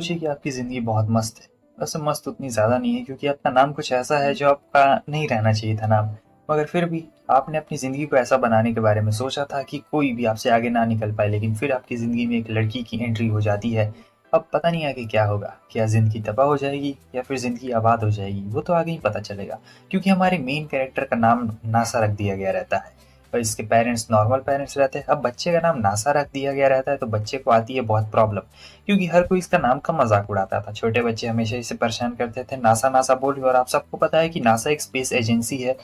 सोचिए कि आपकी ज़िंदगी बहुत मस्त है। वैसे मस्त उतनी ज़्यादा नहीं है क्योंकि आपका नाम कुछ ऐसा है जो आपका नहीं रहना चाहिए था नाम। मगर फिर भी आपने अपनी ज़िंदगी को ऐसा बनाने के बारे में सोचा था कि कोई भी आपसे आगे ना निकल पाए, लेकिन फिर आपकी ज़िंदगी में एक लड़की की एंट्री हो जाती है। अब पता नहीं आगे क्या होगा, क्या ज़िंदगी तबाह हो जाएगी या फिर ज़िंदगी आबाद हो जाएगी, वो तो आगे ही पता चलेगा। क्योंकि हमारे मेन कैरेक्टर का नाम नासा रख दिया गया रहता है और इसके पेरेंट्स नॉर्मल पेरेंट्स रहते हैं। अब बच्चे का नाम नासा रख दिया गया रहता है तो बच्चे को आती है बहुत प्रॉब्लम, क्योंकि हर कोई इसका नाम का मजाक उड़ाता था। छोटे बच्चे हमेशा इसे परेशान करते थे, नासा नासा बोल। और आप सबको पता है कि नासा एक स्पेस एजेंसी है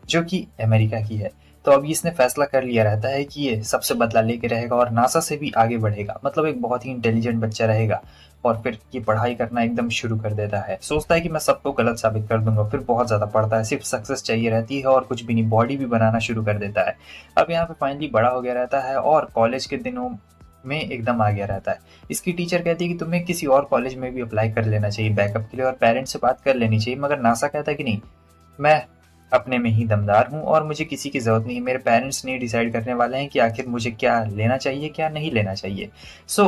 जो कि अमेरिका की है। तो अब इसने फैसला कर लिया रहता है कि ये सबसे बदला लेके रहेगा और नासा से भी आगे बढ़ेगा, मतलब एक बहुत ही इंटेलिजेंट बच्चा रहेगा। और फिर ये पढ़ाई करना एकदम शुरू कर देता है, सोचता है कि मैं सबको गलत साबित कर दूंगा। फिर बहुत ज़्यादा पढ़ता है, सिर्फ सक्सेस चाहिए रहती है और कुछ भी नहीं, बॉडी भी बनाना शुरू कर देता है। अब यहाँ पे फाइनली बड़ा हो गया रहता है और कॉलेज के दिनों में एकदम आ गया रहता है। इसकी टीचर कहती है कि तुम्हें किसी और कॉलेज में भी अप्लाई कर लेना चाहिए बैकअप के लिए और पेरेंट्स से बात कर लेनी चाहिए। मगर नासा कहता है कि नहीं, मैं अपने में ही दमदार हूँ और मुझे किसी की ज़रूरत नहीं है। मेरे पेरेंट्स नहीं डिसाइड करने वाले हैं कि आखिर मुझे क्या लेना चाहिए क्या नहीं लेना चाहिए।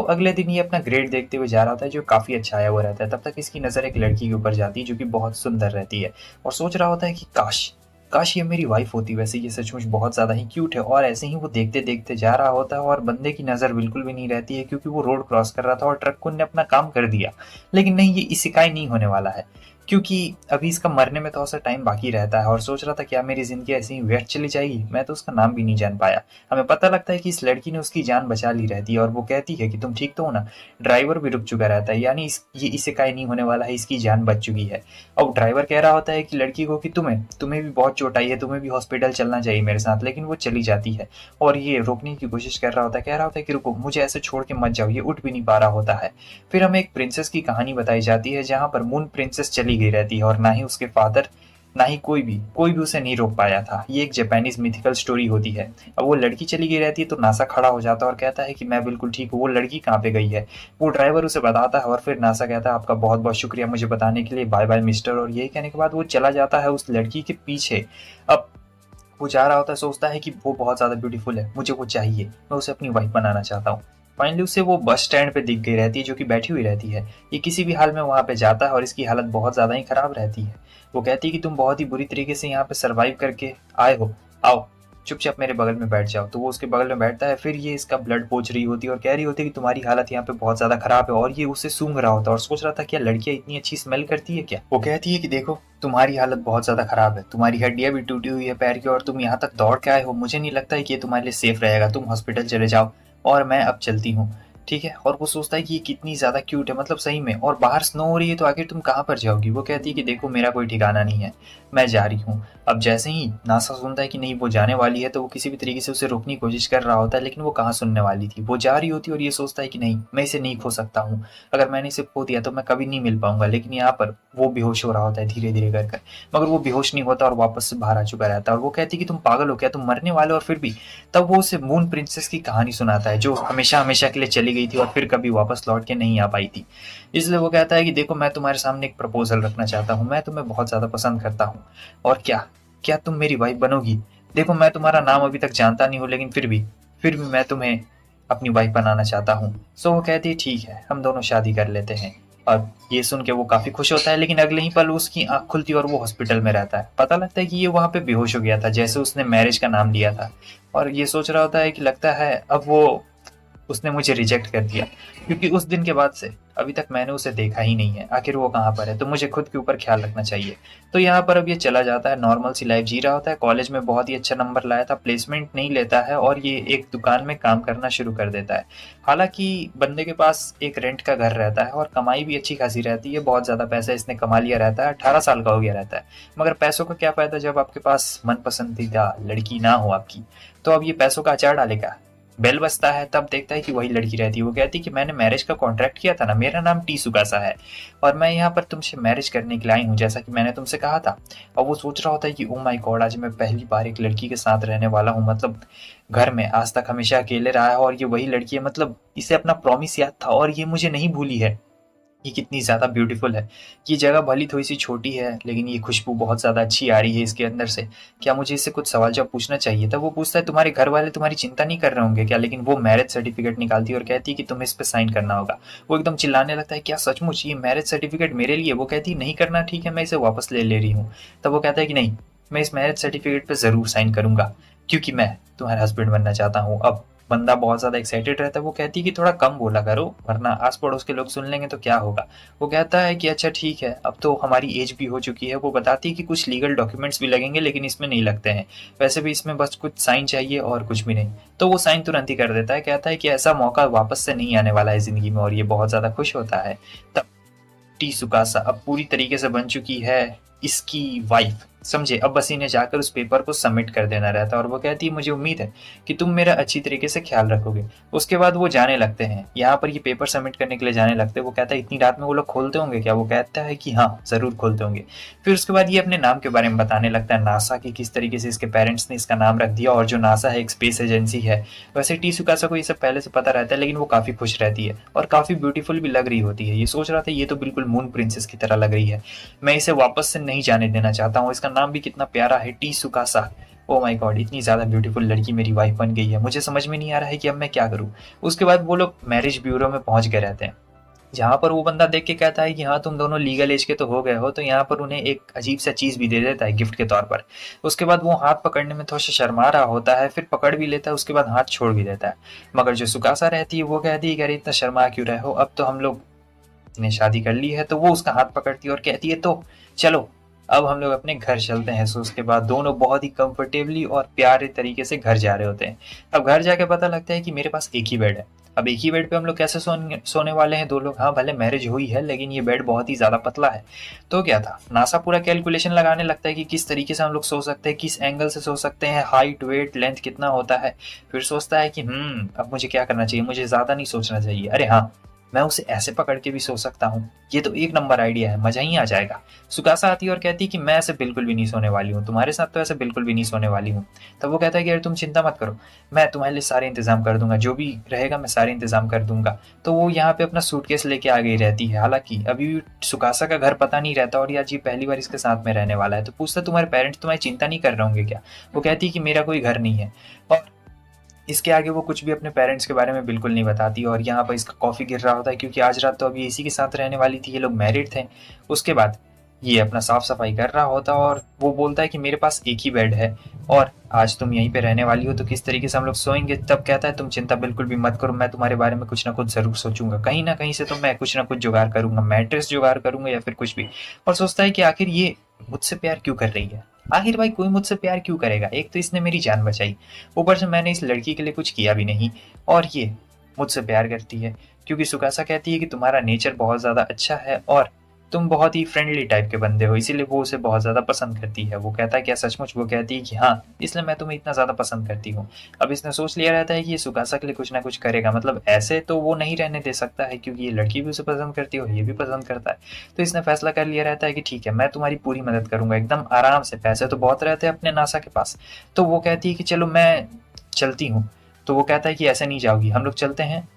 अगले दिन ये अपना ग्रेड देखते हुए जा रहा होता है जो काफ़ी अच्छा आया हुआ रहता है। तब तक इसकी नज़र एक लड़की के ऊपर जाती है जो कि बहुत सुंदर रहती है और सोच रहा होता है कि काश काश ये मेरी वाइफ होती। वैसे ये सचमुच बहुत ज़्यादा ही क्यूट है। और ऐसे ही वो देखते देखते जा रहा होता है और बंदे की नज़र बिल्कुल भी नहीं रहती है क्योंकि वो रोड क्रॉस कर रहा था और ट्रक को ने अपना काम कर दिया। लेकिन नहीं, ये इसिकाई नहीं होने वाला है क्योंकि अभी इसका मरने में थोड़ा सा टाइम बाकी रहता है। और सोच रहा था क्या मेरी ज़िंदगी ऐसे ही व्यर्थ चली जाएगी। मैं तो उसका नाम भी नहीं जान पाया। हमें पता लगता है कि इस लड़की ने उसकी जान बचा ली रहती है और वो कहती है कि तुम ठीक तो हो ना। ड्राइवर भी रुक चुका रहता है, यानी ये इसिकाई नहीं होने वाला है, इसकी जान बच चुकी है। अब ड्राइवर कह रहा होता है कि लड़की को कि तुम्हें तुम्हें भी बहुत चोट आई है, तुम्हें भी हॉस्पिटल चलना चाहिए मेरे साथ। लेकिन वो चली जाती है और ये रोकने की कोशिश कर रहा होता है, कह रहा होता है कि रुको, मुझे ऐसे छोड़ के मत जाओ। ये उठ भी नहीं पा रहा होता है। फिर हमें एक प्रिंसेस की कहानी बताई जाती है जहाँ पर मून प्रिंसेस चली गई रहती है और ना ही उसके फादर ना ही कोई भी उसे नहीं रोक पाया था। ये एक जापानीज मिथिकल स्टोरी होती है। अब वो लड़की चली गई रहती है तो नासा खड़ा हो जाता है और कहता है कि मैं बिल्कुल ठीक हूँ, वो लड़की कहाँ पे गई है। वो ड्राइवर उसे बताता है और फिर नासा कहता है आपका बहुत बहुत शुक्रिया मुझे बताने के लिए, बाय बाय मिस्टर। और यही कहने के बाद वो चला जाता है उस लड़की के पीछे। अब वो जा रहा होता है, सोचता है कि वो बहुत ज़्यादा ब्यूटीफुल है, मुझे वो चाहिए, मैं उसे अपनी वाइफ बनाना चाहता हूँ। फाइनली उसे वो बस स्टैंड पे दिख गई रहती है जो कि बैठी हुई रहती है। ये किसी भी हाल में वहाँ पे जाता है और इसकी हालत बहुत ज़्यादा ही खराब रहती है। वो कहती है कि तुम बहुत ही बुरी तरीके से यहाँ पे सर्वाइव करके आए हो, आओ चुपचाप मेरे बगल में बैठ जाओ। तो वो उसके बगल में बैठता है। फिर ये इसका ब्लड पोंछ रही होती है और कह रही होती है कि तुम्हारी हालत यहाँ पे बहुत ज्यादा खराब है। और ये उसे सूंघ रहा होता है और सोच रहा था क्या लड़कियां इतनी अच्छी स्मेल करती है क्या। वो कहती है कि देखो तुम्हारी हालत बहुत ज्यादा खराब है, तुम्हारी हड्डियां भी टूटी हुई है पैर की और तुम यहाँ तक दौड़ के आए हो, मुझे नहीं लगता है कि ये तुम्हारे लिए सेफ रहेगा, तुम हॉस्पिटल चले जाओ और मैं अब चलती हूँ। ठीक है। और वो सोचता है कि ये कितनी ज्यादा क्यूट है, मतलब सही में, और बाहर स्नो हो रही है तो आखिर तुम कहाँ पर जाओगी। वो कहती है कि देखो मेरा कोई ठिकाना नहीं है, मैं जा रही हूँ। अब जैसे ही नासा सुनता है कि नहीं वो जाने वाली है तो वो किसी भी तरीके से उसे रोकने की कोशिश कर रहा होता है, लेकिन वो कहाँ सुनने वाली थी। वो जा रही होती है और ये सोचता है कि नहीं, मैं इसे नहीं खो सकता हूँ, अगर मैंने इसे खो दिया तो मैं कभी नहीं मिल पाऊंगा। लेकिन यहाँ पर वो बेहोश हो रहा होता है धीरे धीरे कर कर, मगर वो बेहोश नहीं होता और वापस से बाहर आ चुका रहता है। और वो कहती है कि तुम पागल हो क्या, तुम मरने वाले हो। और फिर भी तब वो उसे मून प्रिंसेस की कहानी सुनाता है जो हमेशा हमेशा के लिए चली गई थी और फिर कभी वापस लौट के नहीं आ पाई थी। इसलिए वो कहता है कि देखो मैं तुम्हारे सामने एक प्रपोजल रखना चाहता हूँ, मैं तुम्हें बहुत ज्यादा पसंद करता हूँ और क्या क्या तुम मेरी वाइफ बनोगी। देखो मैं तुम्हारा नाम अभी तक जानता नहीं हूँ, लेकिन फिर भी मैं तुम्हें अपनी वाइफ बनाना चाहता हूँ। वो कहती है ठीक है, हम दोनों शादी कर लेते हैं। और ये सुन के वो काफी खुश होता है, लेकिन अगले ही पल उसकी आंख खुलती है और वो हॉस्पिटल में रहता है। पता लगता है कि ये वहां पे बेहोश हो गया था जैसे उसने मैरिज का नाम लिया था। और ये सोच रहा होता है कि लगता है अब वो उसने मुझे रिजेक्ट कर दिया, क्योंकि उस दिन के बाद से अभी तक मैंने उसे देखा ही नहीं है, आखिर वो कहाँ पर है। तो मुझे खुद के ऊपर ख्याल रखना चाहिए। तो यहाँ पर अब ये चला जाता है, नॉर्मल सी लाइफ जी रहा होता है। कॉलेज में बहुत ही अच्छा नंबर लाया था, प्लेसमेंट नहीं लेता है और ये एक दुकान में काम करना शुरू कर देता है। हालांकि बंदे के पास एक रेंट का घर रहता है और कमाई भी अच्छी खासी रहती है, बहुत ज़्यादा पैसा इसने कमा लिया रहता है, 18 साल का हो गया रहता है। मगर पैसों का क्या फ़ायदा जब आपके पास मन पसंदीदा लड़की ना हो आपकी। तो अब ये पैसों का अचार डालेगा। बेल बजता है, तब देखता है कि वही लड़की रहती है। वो कहती है कि मैंने मैरिज का कॉन्ट्रैक्ट किया था ना, मेरा नाम टी सुगासा है और मैं यहाँ पर तुमसे मैरिज करने के लिए आई हूँ जैसा कि मैंने तुमसे कहा था। और वो सोच रहा होता है कि ओ माय गॉड, आज मैं पहली बार एक लड़की के साथ रहने वाला हूँ। मतलब घर में आज तक हमेशा अकेले रहा है और ये वही लड़की है, मतलब इसे अपना प्रॉमिस याद था और ये मुझे नहीं भूली है। ये कितनी ज़्यादा ब्यूटीफुल है। ये जगह भली थोड़ी-सी छोटी है, लेकिन ये खुशबू बहुत ज़्यादा अच्छी आ रही है इसके अंदर से। क्या मुझे इससे कुछ सवाल-जवाब पूछना चाहिए? तब वो पूछता है, तुम्हारे घर वाले तुम्हारी चिंता नहीं कर रहे होंगे क्या? लेकिन वो मैरिज सर्टिफ़िकेट निकालती है और कहती है कि तुम्हें इस पे साइन करना होगा। वो एकदम चिल्लाने लगता है, क्या सचमुच ये मैरिज सर्टिफ़िकेट मेरे लिए? वो कहती है, नहीं करना ठीक है, मैं इसे वापस ले ले रही हूँ। तब वो कहता है कि नहीं, मैं इस मैरिज सर्टिफ़िकेट पे ज़रूर साइन करूँगा, क्योंकि मैं तुम्हारा हस्बैंड बनना चाहता हूँ। अब बंदा बहुत ज़्यादा एक्साइटेड रहता है। वो कहती है कि थोड़ा कम बोला करो, वरना आस-पड़ोस के लोग सुन लेंगे तो क्या होगा? वो कहता है कि अच्छा ठीक है, अब तो हमारी एज भी हो चुकी है। वो बताती है कि कुछ लीगल डॉक्यूमेंट्स भी लगेंगे, लेकिन इसमें नहीं लगते हैं। वैसे भी इसमें बस कुछ साइन चाहिए और कुछ भी नहीं। तो वो साइन तुरंत ही कर देता है, कहता है कि ऐसा मौका वापस से नहीं आने वाला है ज़िंदगी में, और ये बहुत ज़्यादा खुश होता है। तब टीसुकासा अब पूरी तरीके से बन चुकी है इसकी वाइफ, समझे? अब बस इन्हें जाकर उस पेपर को सबमिट कर देना रहता है, और वो कहती है, मुझे उम्मीद है कि तुम मेरा अच्छी तरीके से ख्याल रखोगे। उसके बाद वो जाने लगते हैं, यहाँ पर ये पेपर सबमिट करने के लिए जाने लगते हैं। वो कहता है, इतनी रात में वो लोग खोलते होंगे क्या? वो कहता है कि हाँ, ज़रूर खोलते होंगे। फिर उसके बाद ये अपने नाम के बारे में बताने लगता है, नासा की किस तरीके से इसके पेरेंट्स ने इसका नाम रख दिया, और जो नासा है एक स्पेस एजेंसी है। वैसे टीसुकासा को ये सब पहले से पता रहता है, लेकिन वो काफ़ी खुश रहती है और काफ़ी ब्यूटीफुल भी लग रही होती है। ये सोच रहा था, ये तो बिल्कुल मून प्रिंसेस की तरह लग रही है, मैं इसे वापस से नहीं जाने देना चाहता हूँ। इसका नाम भी कितना प्यारा है, टीसुकासा। ओह माय गॉड, इतनी ज़्यादा ब्यूटीफुल लड़की मेरी वाइफ बन गई है, मुझे समझ में नहीं आ रहा है कि अब मैं क्या करूँ। उसके बाद वो लोग मैरिज ब्यूरो में पहुंच गए रहते हैं, जहाँ पर वो बंदा देख के कहता है कि हाँ, तुम दोनों लीगल एज के तो हो गए हो, तो यहाँ पर उन्हें एक अजीब सा चीज़ भी दे देता है गिफ्ट के तौर पर। उसके बाद वो हाथ पकड़ने में थोड़ा सा शर्मा रहा होता है, फिर पकड़ भी लेता है, उसके बाद हाथ छोड़ भी देता है। मगर जो सुकासा रहती है वो कहती है कि अरे इतना शर्मा क्यों रहे हो, अब तो हम लोग ने शादी कर ली है। तो वो उसका हाथ पकड़ती है और कहती है, तो चलो अब हम लोग अपने घर चलते हैं। सो उसके बाद दोनों बहुत ही कंफर्टेबली और प्यारे तरीके से घर जा रहे होते हैं। अब घर जाके पता लगता है कि मेरे पास एक ही बेड है। अब एक ही बेड पे हम लोग कैसे सोने वाले हैं दो लोग? हाँ, भले मैरिज हुई है, लेकिन ये बेड बहुत ही ज़्यादा पतला है। तो क्या था, नासा पूरा कैलकुलेशन लगाने लगता है कि किस तरीके से हम लोग सो सकते हैं, किस एंगल से सो सकते हैं, हाइट, वेट, लेंथ कितना होता है। फिर सोचता है कि अब मुझे क्या करना चाहिए, मुझे ज़्यादा नहीं सोचना चाहिए। अरे हाँ, मैं उसे ऐसे पकड़ के भी सो सकता हूँ, ये तो एक नंबर आइडिया है, मजा ही आ जाएगा। सुकासा आती है और कहती है कि मैं ऐसे बिल्कुल भी नहीं सोने वाली हूँ, तुम्हारे साथ तो ऐसे बिल्कुल भी नहीं सोने वाली हूँ। तब वो कहता है कि यार तुम चिंता मत करो, मैं तुम्हारे लिए सारे इंतजाम कर दूंगा, जो भी रहेगा मैं सारे इंतजाम कर दूंगा। तो वो यहाँ पे अपना सूटकेस लेके आ गई रहती है। हालांकि अभी भी सुकासा का घर पता नहीं रहता, और यार ये पहली बार इसके साथ में रहने वाला है। तो पूछता, तुम्हारे पेरेंट्स तुम्हारी चिंता नहीं कर रहे होंगे क्या? वो कहती है कि मेरा कोई घर नहीं है। और इसके आगे वो कुछ भी अपने पेरेंट्स के बारे में बिल्कुल नहीं बताती, और यहाँ पर इसका कॉफ़ी गिर रहा होता है, क्योंकि आज रात तो अभी इसी के साथ रहने वाली थी, ये लोग मैरिड थे। उसके बाद ये अपना साफ सफाई कर रहा होता, और वो बोलता है कि मेरे पास एक ही बेड है और आज तुम यहीं पे रहने वाली हो, तो किस तरीके से हम लोग सोएंगे? तब कहता है, तुम चिंता बिल्कुल भी मत करो, मैं तुम्हारे बारे में कुछ ना कुछ ज़रूर सोचूंगा, कहीं ना कहीं से तो मैं कुछ ना कुछ जुगाड़ करूंगा, मैट्रेस जुगाड़ करूंगा या फिर कुछ भी। और सोचता है कि आखिर ये मुझसे प्यार क्यों कर रही है? आखिर भाई कोई मुझसे प्यार क्यों करेगा? एक तो इसने मेरी जान बचाई, ऊपर से मैंने इस लड़की के लिए कुछ किया भी नहीं, और ये मुझसे प्यार करती है। क्योंकि सुकासा कहती है कि तुम्हारा नेचर बहुत ज़्यादा अच्छा है और तुम बहुत ही फ्रेंडली टाइप के बंदे हो, इसीलिए वो उसे बहुत ज़्यादा पसंद करती है। वो कहता है, क्या सचमुच? वो कहती है कि हाँ, इसलिए मैं तुम्हें इतना ज़्यादा पसंद करती हूँ। अब इसने सोच लिया रहता है कि ये सुकासा के लिए कुछ ना कुछ करेगा, मतलब ऐसे तो वो नहीं रहने दे सकता है, क्योंकि ये लड़की भी उसे पसंद करती है और ये भी पसंद करता है। तो इसने फैसला कर लिया रहता है कि ठीक है, मैं तुम्हारी पूरी मदद करूंगा, एकदम आराम से। पैसे तो बहुत रहते हैं अपने नासा के पास। तो वो कहती है कि चलो मैं चलती हूँ। तो वो कहता है कि ऐसे नहीं जाओगी, हम लोग चलते हैं,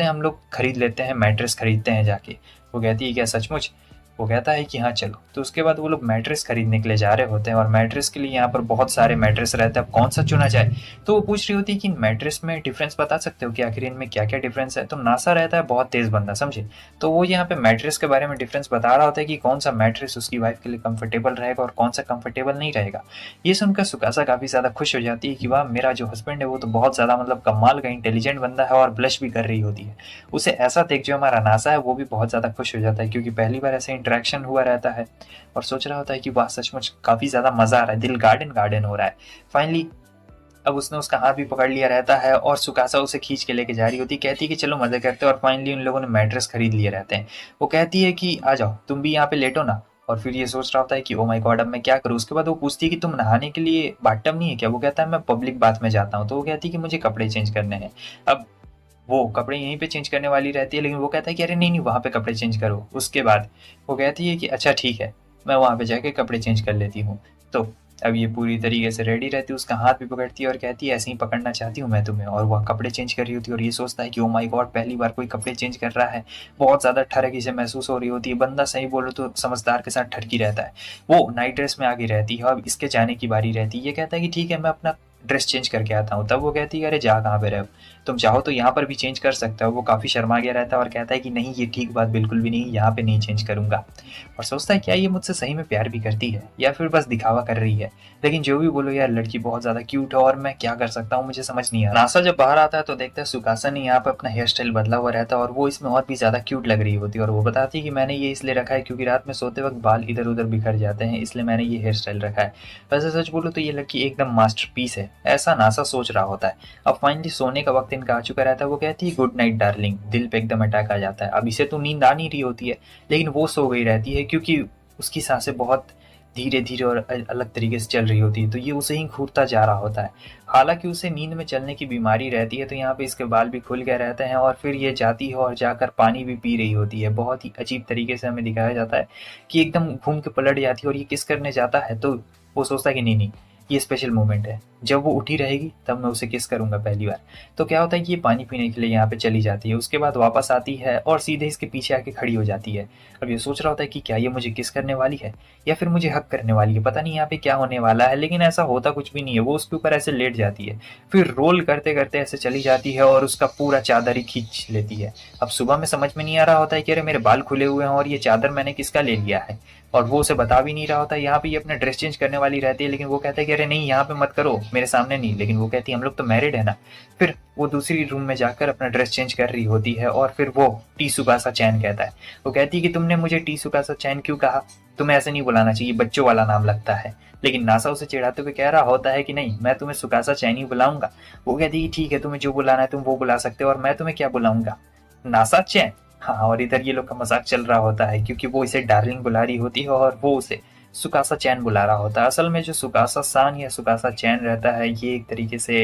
हम लोग खरीद लेते हैं, मैट्रेस खरीदते हैं जाके। वो कहती है, क्या सचमुच? वो कहता है कि हाँ चलो। तो उसके बाद वो लोग मैट्रेस खरीदने के लिए जा रहे होते हैं, और मैट्रेस के लिए यहाँ पर बहुत सारे मैट्रेस रहते हैं, अब कौन सा चुना जाए? तो वो पूछ रही होती है कि इन मैट्रेस में डिफरेंस बता सकते हो कि आखिर इनमें क्या क्या डिफरेंस है? तो नासा रहता है बहुत तेज बंदा, समझे? तो वो यहाँ पे मैट्रेस के बारे में डिफरेंस बता रहा होता है कि कौन सा मैट्रेस उसकी वाइफ के लिए कंफर्टेबल रहेगा और कौन सा कंफर्टेबल नहीं रहेगा। ये सुनकर सुकासा काफी ज्यादा खुश हो जाती है कि वाह, मेरा जो हस्बैंड है वो तो बहुत ज्यादा मतलब कमाल का इंटेलिजेंट बंदा है, और ब्लश भी कर रही होती है। उसे ऐसा देख जो हमारा नासा है वो भी बहुत ज़्यादा खुश हो जाता है, क्योंकि पहली बार ऐसे इंटरेक्शन हुआ रहता है, और सोच रहा होता है कि वाह, सचमुच काफ़ी ज़्यादा मज़ा आ रहा है, दिल गार्डन गार्डन हो रहा है। फाइनली अब उसने उसका हाथ भी पकड़ लिया रहता है, और सुकासा उसे खींच के लेके जा रही होती, कहती है कि चलो मजे करते हैं, और फाइनली उन लोगों ने मैट्रेस खरीद लिए रहते हैं। वो कहती है कि आ जाओ, तुम भी यहाँ पे लेटो ना। और फिर ये सोच रहा होता है कि ओ माय गॉड, अब मैं क्या करूँ? उसके बाद वो पूछती है कि तुम नहाने के लिए बाथटब नहीं है क्या? वो कहता है मैं पब्लिक बाथ में जाता हूँ। तो वो कहती है कि मुझे कपड़े चेंज करने हैं। अब वो कपड़े यहीं पे चेंज करने वाली रहती है, लेकिन वो कहता है कि अरे नहीं नहीं, वहाँ पे कपड़े चेंज करो। उसके बाद वो कहती है कि अच्छा ठीक है, मैं वहाँ पे जाके कपड़े चेंज कर लेती हूँ। तो अब ये पूरी तरीके से रेडी रहती है, उसका हाथ भी पकड़ती है और कहती है ऐसे ही पकड़ना चाहती हूँ मैं तुम्हें, और वह कपड़े चेंज कर रही होती है और ये सोचता है कि ओ माय गॉड पहली बार कोई कपड़े चेंज कर रहा है, बहुत ज़्यादा ठरकी से महसूस हो रही होती है। बंदा सही बोलो तो समझदार के साथ ठरकी रहता है। वो नाइट ड्रेस में आगे रहती है, अब इसके जाने की बारी रहती है। ये कहता है कि ठीक है मैं अपना ड्रेस चेंज करके आता हूँ। तब वो कहती है अरे जा कहाँ पे रहे हो, तुम चाहो तो यहाँ पर भी चेंज कर सकते हो। वो काफ़ी शर्मा गया रहता है और कहता है कि नहीं ये ठीक बात बिल्कुल भी नहीं, यहाँ पे नहीं चेंज करूंगा। और सोचता है क्या ये मुझसे सही में प्यार भी करती है या फिर बस दिखावा कर रही है। लेकिन जो भी बोलो यार लड़की बहुत ज़्यादा क्यूट है और मैं क्या कर सकता हूँ, मुझे समझ नहीं आ रहा। नासा जब बाहर आता है तो देखता है सुकासा ने यहाँ पे अपना हेयर स्टाइल बदला हुआ रहता है और वो इसमें और भी ज़्यादा क्यूट लग रही होती है। और वो बताती है कि मैंने ये इसलिए रखा है क्योंकि रात में सोते वक्त बाल इधर उधर बिखर जाते हैं, इसलिए मैंने ये हेयर स्टाइल रखा है। वैसे सच बोलो तो ये लड़की एकदम मास्टरपीस है, ऐसा नासा सोच रहा होता है। अब फाइनली सोने का वक्त इनका आ चुका रहता है। वो कहती है गुड नाइट डार्लिंग। दिल पे एकदम अटैक आ जाता है। अब इसे तो नींद आ नहीं रही होती है, लेकिन वो सो गई रहती है क्योंकि उसकी सांसें बहुत धीरे धीरे और अलग तरीके से चल रही होती है, तो ये उसे ही घूरता जा रहा होता है। हालांकि उसे नींद में चलने की बीमारी रहती है, तो यहाँ पे इसके बाल भी खुल गए रहते हैं। और फिर ये जाती है और जाकर पानी भी पी रही होती है। बहुत ही अजीब तरीके से हमें दिखाया जाता है कि एकदम घूम के पलट जाती है और ये किस करने जाता है, तो वो सोचता है कि नहीं नहीं ये स्पेशल मोमेंट है, जब वो उठी रहेगी तब मैं उसे किस करूंगा पहली बार। तो क्या होता है कि ये पानी पीने के लिए यहाँ पे चली जाती है, उसके बाद वापस आती है और सीधे इसके पीछे आके खड़ी हो जाती है। अब ये सोच रहा होता है कि क्या ये मुझे किस करने वाली है या फिर मुझे हक करने वाली है, पता नहीं यहाँ पे क्या होने वाला है। लेकिन ऐसा होता कुछ भी नहीं है, वो उसके ऊपर ऐसे लेट जाती है, फिर रोल करते करते ऐसे चली जाती है और उसका पूरा चादर ही खींच लेती है। अब सुबह में समझ में नहीं आ रहा होता है कि अरे मेरे बाल खुले हुए हैं और ये चादर मैंने किसका ले लिया है, और वो उसे बता भी नहीं रहा होता है। यहाँ पे ये अपना ड्रेस चेंज करने वाली रहती है, लेकिन वो कहता है कि अरे नहीं यहाँ पे मत करो, मेरे सामने नहीं। लेकिन वो कहती है हम लोग तो मैरिड है ना। फिर वो दूसरी रूम में जाकर अपना ड्रेस चेंज कर रही होती है और फिर वो टीसुकासा चैन कहता है। वो कहती है कि तुमने मुझे टीसुकासा चैन क्यों कहा, तुम्हें ऐसे नहीं बुलाना चाहिए, बच्चों वाला नाम लगता है। लेकिन नासा उसे चिढ़ाते हुए कह रहा होता है कि नहीं मैं तुम्हें सुकासा चैन ही बुलाऊंगा। वो कहती है ठीक है तुम्हें जो बुलाना है तुम वो बुला सकते हो, और मैं तुम्हें क्या बुलाऊंगा, नासा चैन। हाँ, और इधर ये लोग का मजाक चल रहा होता है क्योंकि वो इसे डार्लिंग बुला रही होती है और वो उसे सुकासा चैन बुला रहा होता है। असल में जो सुकासा सान या सुकासा चैन रहता है ये एक तरीके से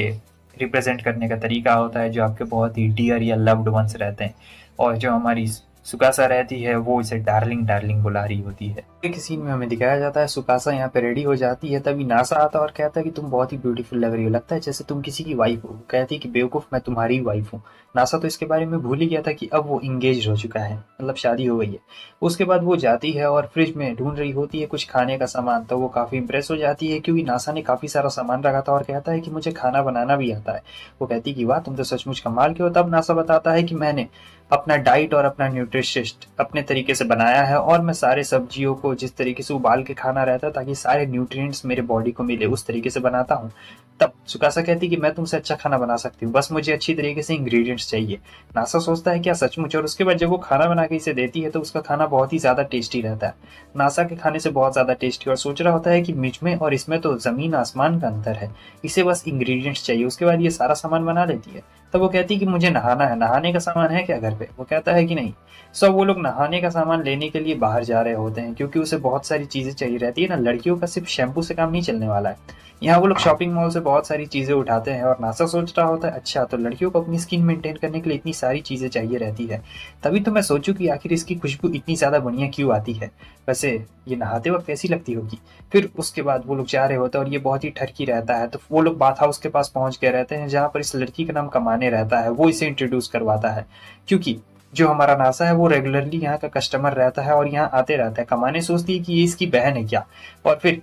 रिप्रेजेंट करने का तरीका होता है जो आपके बहुत ही डियर या लव्ड वंस रहते हैं, और जो हमारी सुकासा रहती है वो इसे डार्लिंग डार्लिंग बुला रही होती है। एक सीन में हमें दिखाया जाता है सुकासा यहाँ पे रेडी हो जाती है, तभी नासा आता है और कहता है कि तुम बहुत ही ब्यूटीफुल लग रही हो, लगता है जैसे तुम किसी की वाइफ हो। कहती है कि बेवकूफ मैं तुम्हारी वाइफ हूँ। नासा तो इसके बारे में भूल ही गया था कि अब वो इंगेज हो चुका है, मतलब शादी हो गई है। उसके बाद वो जाती है और फ्रिज में ढूंढ रही होती है कुछ खाने का सामान, तो वो काफी इंप्रेस हो जाती है क्योंकि नासा ने काफी सारा सामान रखा था और कहता है कि मुझे खाना बनाना भी आता है। वो कहती है कि वाह तुम तो सचमुच कमाल के हो। तब नासा बताता है कि मैंने अपना डाइट और अपना न्यूट्रिशिस्ट अपने तरीके से बनाया है और मैं सारे सब्जियों को जिस तरीके से उबाल के खाना रहता है ताकि सारे न्यूट्रिएंट्स मेरे बॉडी को मिले उस तरीके से बनाता हूँ। तब सुकासा कहती कि मैं तुमसे अच्छा खाना बना सकती हूँ, बस मुझे अच्छी तरीके से इंग्रेडिएंट्स चाहिए। नासा सोचता है क्या सचमुच, और उसके बाद जब वो खाना बना के इसे देती है तो उसका खाना बहुत ही ज्यादा टेस्टी रहता है, नासा के खाने से बहुत ज्यादा टेस्टी। और सोच रहा होता है कि मुझ में और इसमें तो जमीन आसमान का अंतर है, इसे बस इंग्रेडिएंट्स चाहिए। उसके बाद ये सारा सामान बना लेती है। तब वो कहती है कि मुझे नहाना है, नहाने का सामान है क्या घर पे। वो कहता है कि नहीं। सब वो लोग नहाने का सामान लेने के लिए बाहर जा रहे होते हैं क्योंकि उसे बहुत सारी चीजें चाहिए रहती है ना, लड़कियों का सिर्फ शैम्पू से काम नहीं चलने वाला है। यहाँ वो लोग शॉपिंग मॉल से बहुत सारी चीजें उठाते हैं और नासा सोच रहा होता है अच्छा तो लड़कियों को अपनी स्किन मेंटेन करने के लिए इतनी सारी चीजें चाहिए रहती है, तभी तो मैं सोचूं कि आखिर इसकी खुशबू इतनी ज्यादा बढ़िया क्यों आती है, वैसे ये नहाते वक्त कैसी लगती होगी। फिर उसके बाद वो लोग जा रहे होते हैं और ये बहुत ही ठरकी रहता है, तो वो लोग बाथ हाउस के पास पहुंच गए रहते हैं जहाँ पर इस लड़की का नाम कमाने रहता है। वो इसे इंट्रोड्यूस करवाता है क्योंकि जो हमारा नासा है वो रेगुलरली यहाँ का कस्टमर रहता है और यहाँ आते रहता है। कमाने सोचती है कि ये इसकी बहन है क्या, और फिर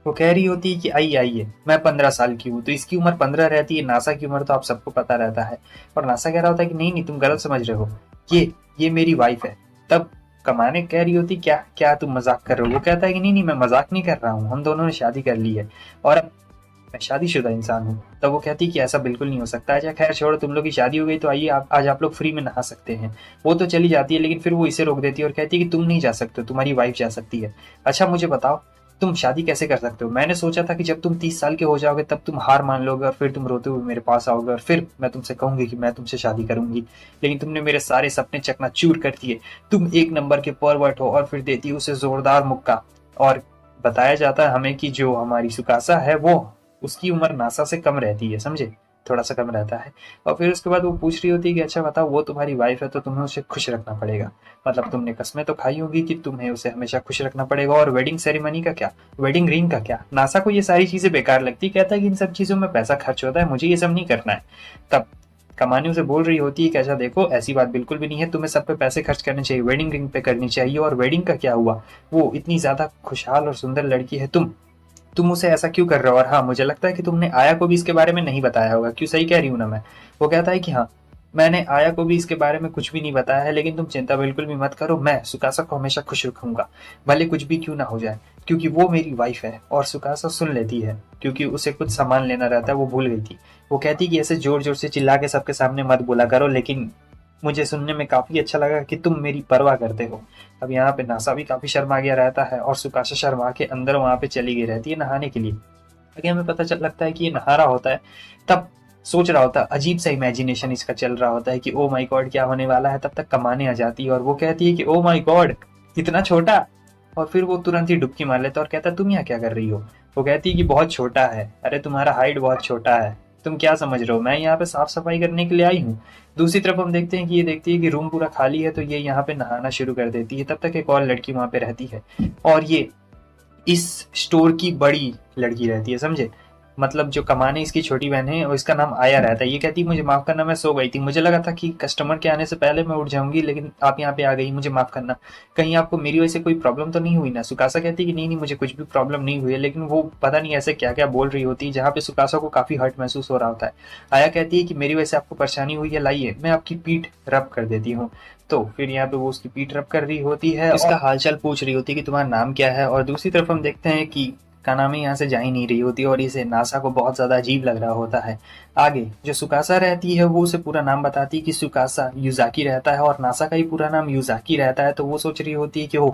वो कह रही होती है कि आइए आइए मैं 15 साल की हूँ, तो इसकी उम्र 15 रहती है। नासा की उम्र तो आप सबको पता रहता है। और नासा कह रहा होता है कि नहीं नहीं तुम गलत समझ रहे हो, ये मेरी वाइफ है। तब कमाने कह रही होती क्या क्या तुम मजाक कर रहे हो। वो कहता है कि नहीं नहीं मैं मजाक नहीं कर रहा हूँ, हम दोनों ने शादी कर ली है और अब मैं शादीशुदा इंसान हूँ। तब वो कहती कि ऐसा बिल्कुल नहीं हो सकता। अच्छा खैर छोड़ो, तुम लोग की शादी हो गई तो आइए आज आप लोग फ्री में नहा सकते हैं। वो तो चली जाती है लेकिन फिर वो इसे रोक देती है और कहती है कि तुम नहीं जा सकते, तुम्हारी वाइफ जा सकती है। अच्छा मुझे बताओ तुम शादी कैसे कर सकते हो। मैंने सोचा था कि जब तुम 30 साल के हो जाओगे तब तुम हार मान लोगे और फिर तुम रोते हुए मेरे पास आओगे और फिर मैं तुमसे कहूंगी कि मैं तुमसे शादी करूंगी, लेकिन तुमने मेरे सारे सपने चकनाचूर कर दिए। तुम एक नंबर के परवर्ट हो। और फिर देती है उसे जोरदार मुक्का। और बताया जाता है हमें कि जो हमारी सुकासा है वो उसकी उम्र नासा से कम रहती है, समझे। थोड़ा सा कम रहता है। और फिर उसके बाद वो पूछ रही होती है कि अच्छा बताओ, वो तुम्हारी वाइफ है तो तुम्हें उसे खुश रखना पड़ेगा, मतलब तुमने कस्में तो खाई होगी कि तुम्हें उसे हमेशा खुश रखना पड़ेगा। और वेडिंग सेरेमनी का क्या, वेडिंग रिंग का क्या? नासा को ये सारी चीजें बेकार लगती, कहता है कि इन सब चीजों में पैसा खर्च होता है, मुझे ये सब नहीं करना है। तब कमानी उसे बोल रही होती है कि अच्छा देखो, ऐसी बात बिल्कुल भी नहीं है, तुम्हें सब पे पैसे खर्च करने चाहिए, वेडिंग रिंग पे करनी चाहिए। और वेडिंग का क्या हुआ, वो इतनी ज्यादा खुशहाल और सुंदर लड़की है, तुम उसे ऐसा क्यों कर रहे हो? और हाँ, मुझे लगता है कि तुमने आया को भी इसके बारे में नहीं बताया होगा, क्यों, सही कह रही हूँ ना मैं? वो कहता है कि हाँ, मैंने आया को भी इसके बारे में कुछ भी नहीं बताया है, लेकिन तुम चिंता बिल्कुल भी मत करो, मैं सुकासा को हमेशा खुश रखूंगा, भले कुछ भी क्यों ना हो जाए, क्योंकि वो मेरी वाइफ है। और सुकासा सुन लेती है, क्योंकि उसे कुछ सामान लेना रहता है, वो भूल गई थी। वो कहती कि ऐसे जोर जोर से चिल्ला के सबके सामने मत बोला करो, लेकिन मुझे सुनने में काफी अच्छा लगा कि तुम मेरी परवाह करते हो। अब यहाँ पे नासा भी काफी शर्मा गया रहता है, और सुकाशा शर्मा के अंदर वहां पे चली गई रहती है नहाने के लिए। आगे हमें पता चल लगता है कि ये नहा रहा होता है, तब सोच रहा होता है, अजीब सा इमेजिनेशन इसका चल रहा होता है कि ओ माई गॉड क्या होने वाला है। तब तक कमाने आ जाती है और वो कहती है कि ओ माई गॉड इतना छोटा। और फिर वो तुरंत ही डुबकी मार लेता है और कहता है तुम यहाँ क्या कर रही हो? वो कहती है कि बहुत छोटा है, अरे तुम्हारा हाइट बहुत छोटा है, तुम क्या समझ रहे हो, मैं यहाँ पे साफ सफाई करने के लिए आई हूँ। दूसरी तरफ हम देखते हैं कि ये देखती है कि रूम पूरा खाली है, तो ये यहाँ पे नहाना शुरू कर देती है। तब तक एक और लड़की वहां पे रहती है, और ये इस स्टोर की बड़ी लड़की रहती है, समझे? मतलब जो कमाने इसकी छोटी बहन है और इसका नाम आया रहता है। ये कहती है मुझे माफ करना, मैं सो गई थी, मुझे लगा था कि कस्टमर के आने से पहले मैं उठ जाऊंगी, लेकिन आप यहाँ पे आ गई, मुझे माफ करना, कहीं आपको मेरी वजह से कोई प्रॉब्लम तो नहीं हुई ना? सुकासा कहती है कि नहीं नहीं, मुझे कुछ भी प्रॉब्लम नहीं हुई है, लेकिन वो पता नहीं ऐसे क्या क्या बोल रही होती है, जहाँ पे सुकासा को काफी हर्ट महसूस हो रहा होता है। आया कहती है कि मेरी वजह से आपको परेशानी हुई है, लाइए मैं आपकी पीठ रब कर देती हूँ। तो फिर यहाँ पे वो उसकी पीठ रब कर रही होती है, इसका हालचाल पूछ रही होती है कि तुम्हारा नाम क्या है। और दूसरी तरफ हम देखते हैं कि कानामी यहाँ से जा ही नहीं रही होती, और इसे नासा को बहुत ज्यादा अजीब लग रहा होता है। आगे जो सुकासा रहती है वो उसे पूरा नाम बताती है कि सुकासा युजाकी रहता है, और नासा का ही पूरा नाम युजाकी रहता है। तो वो सोच रही होती है कि ओ,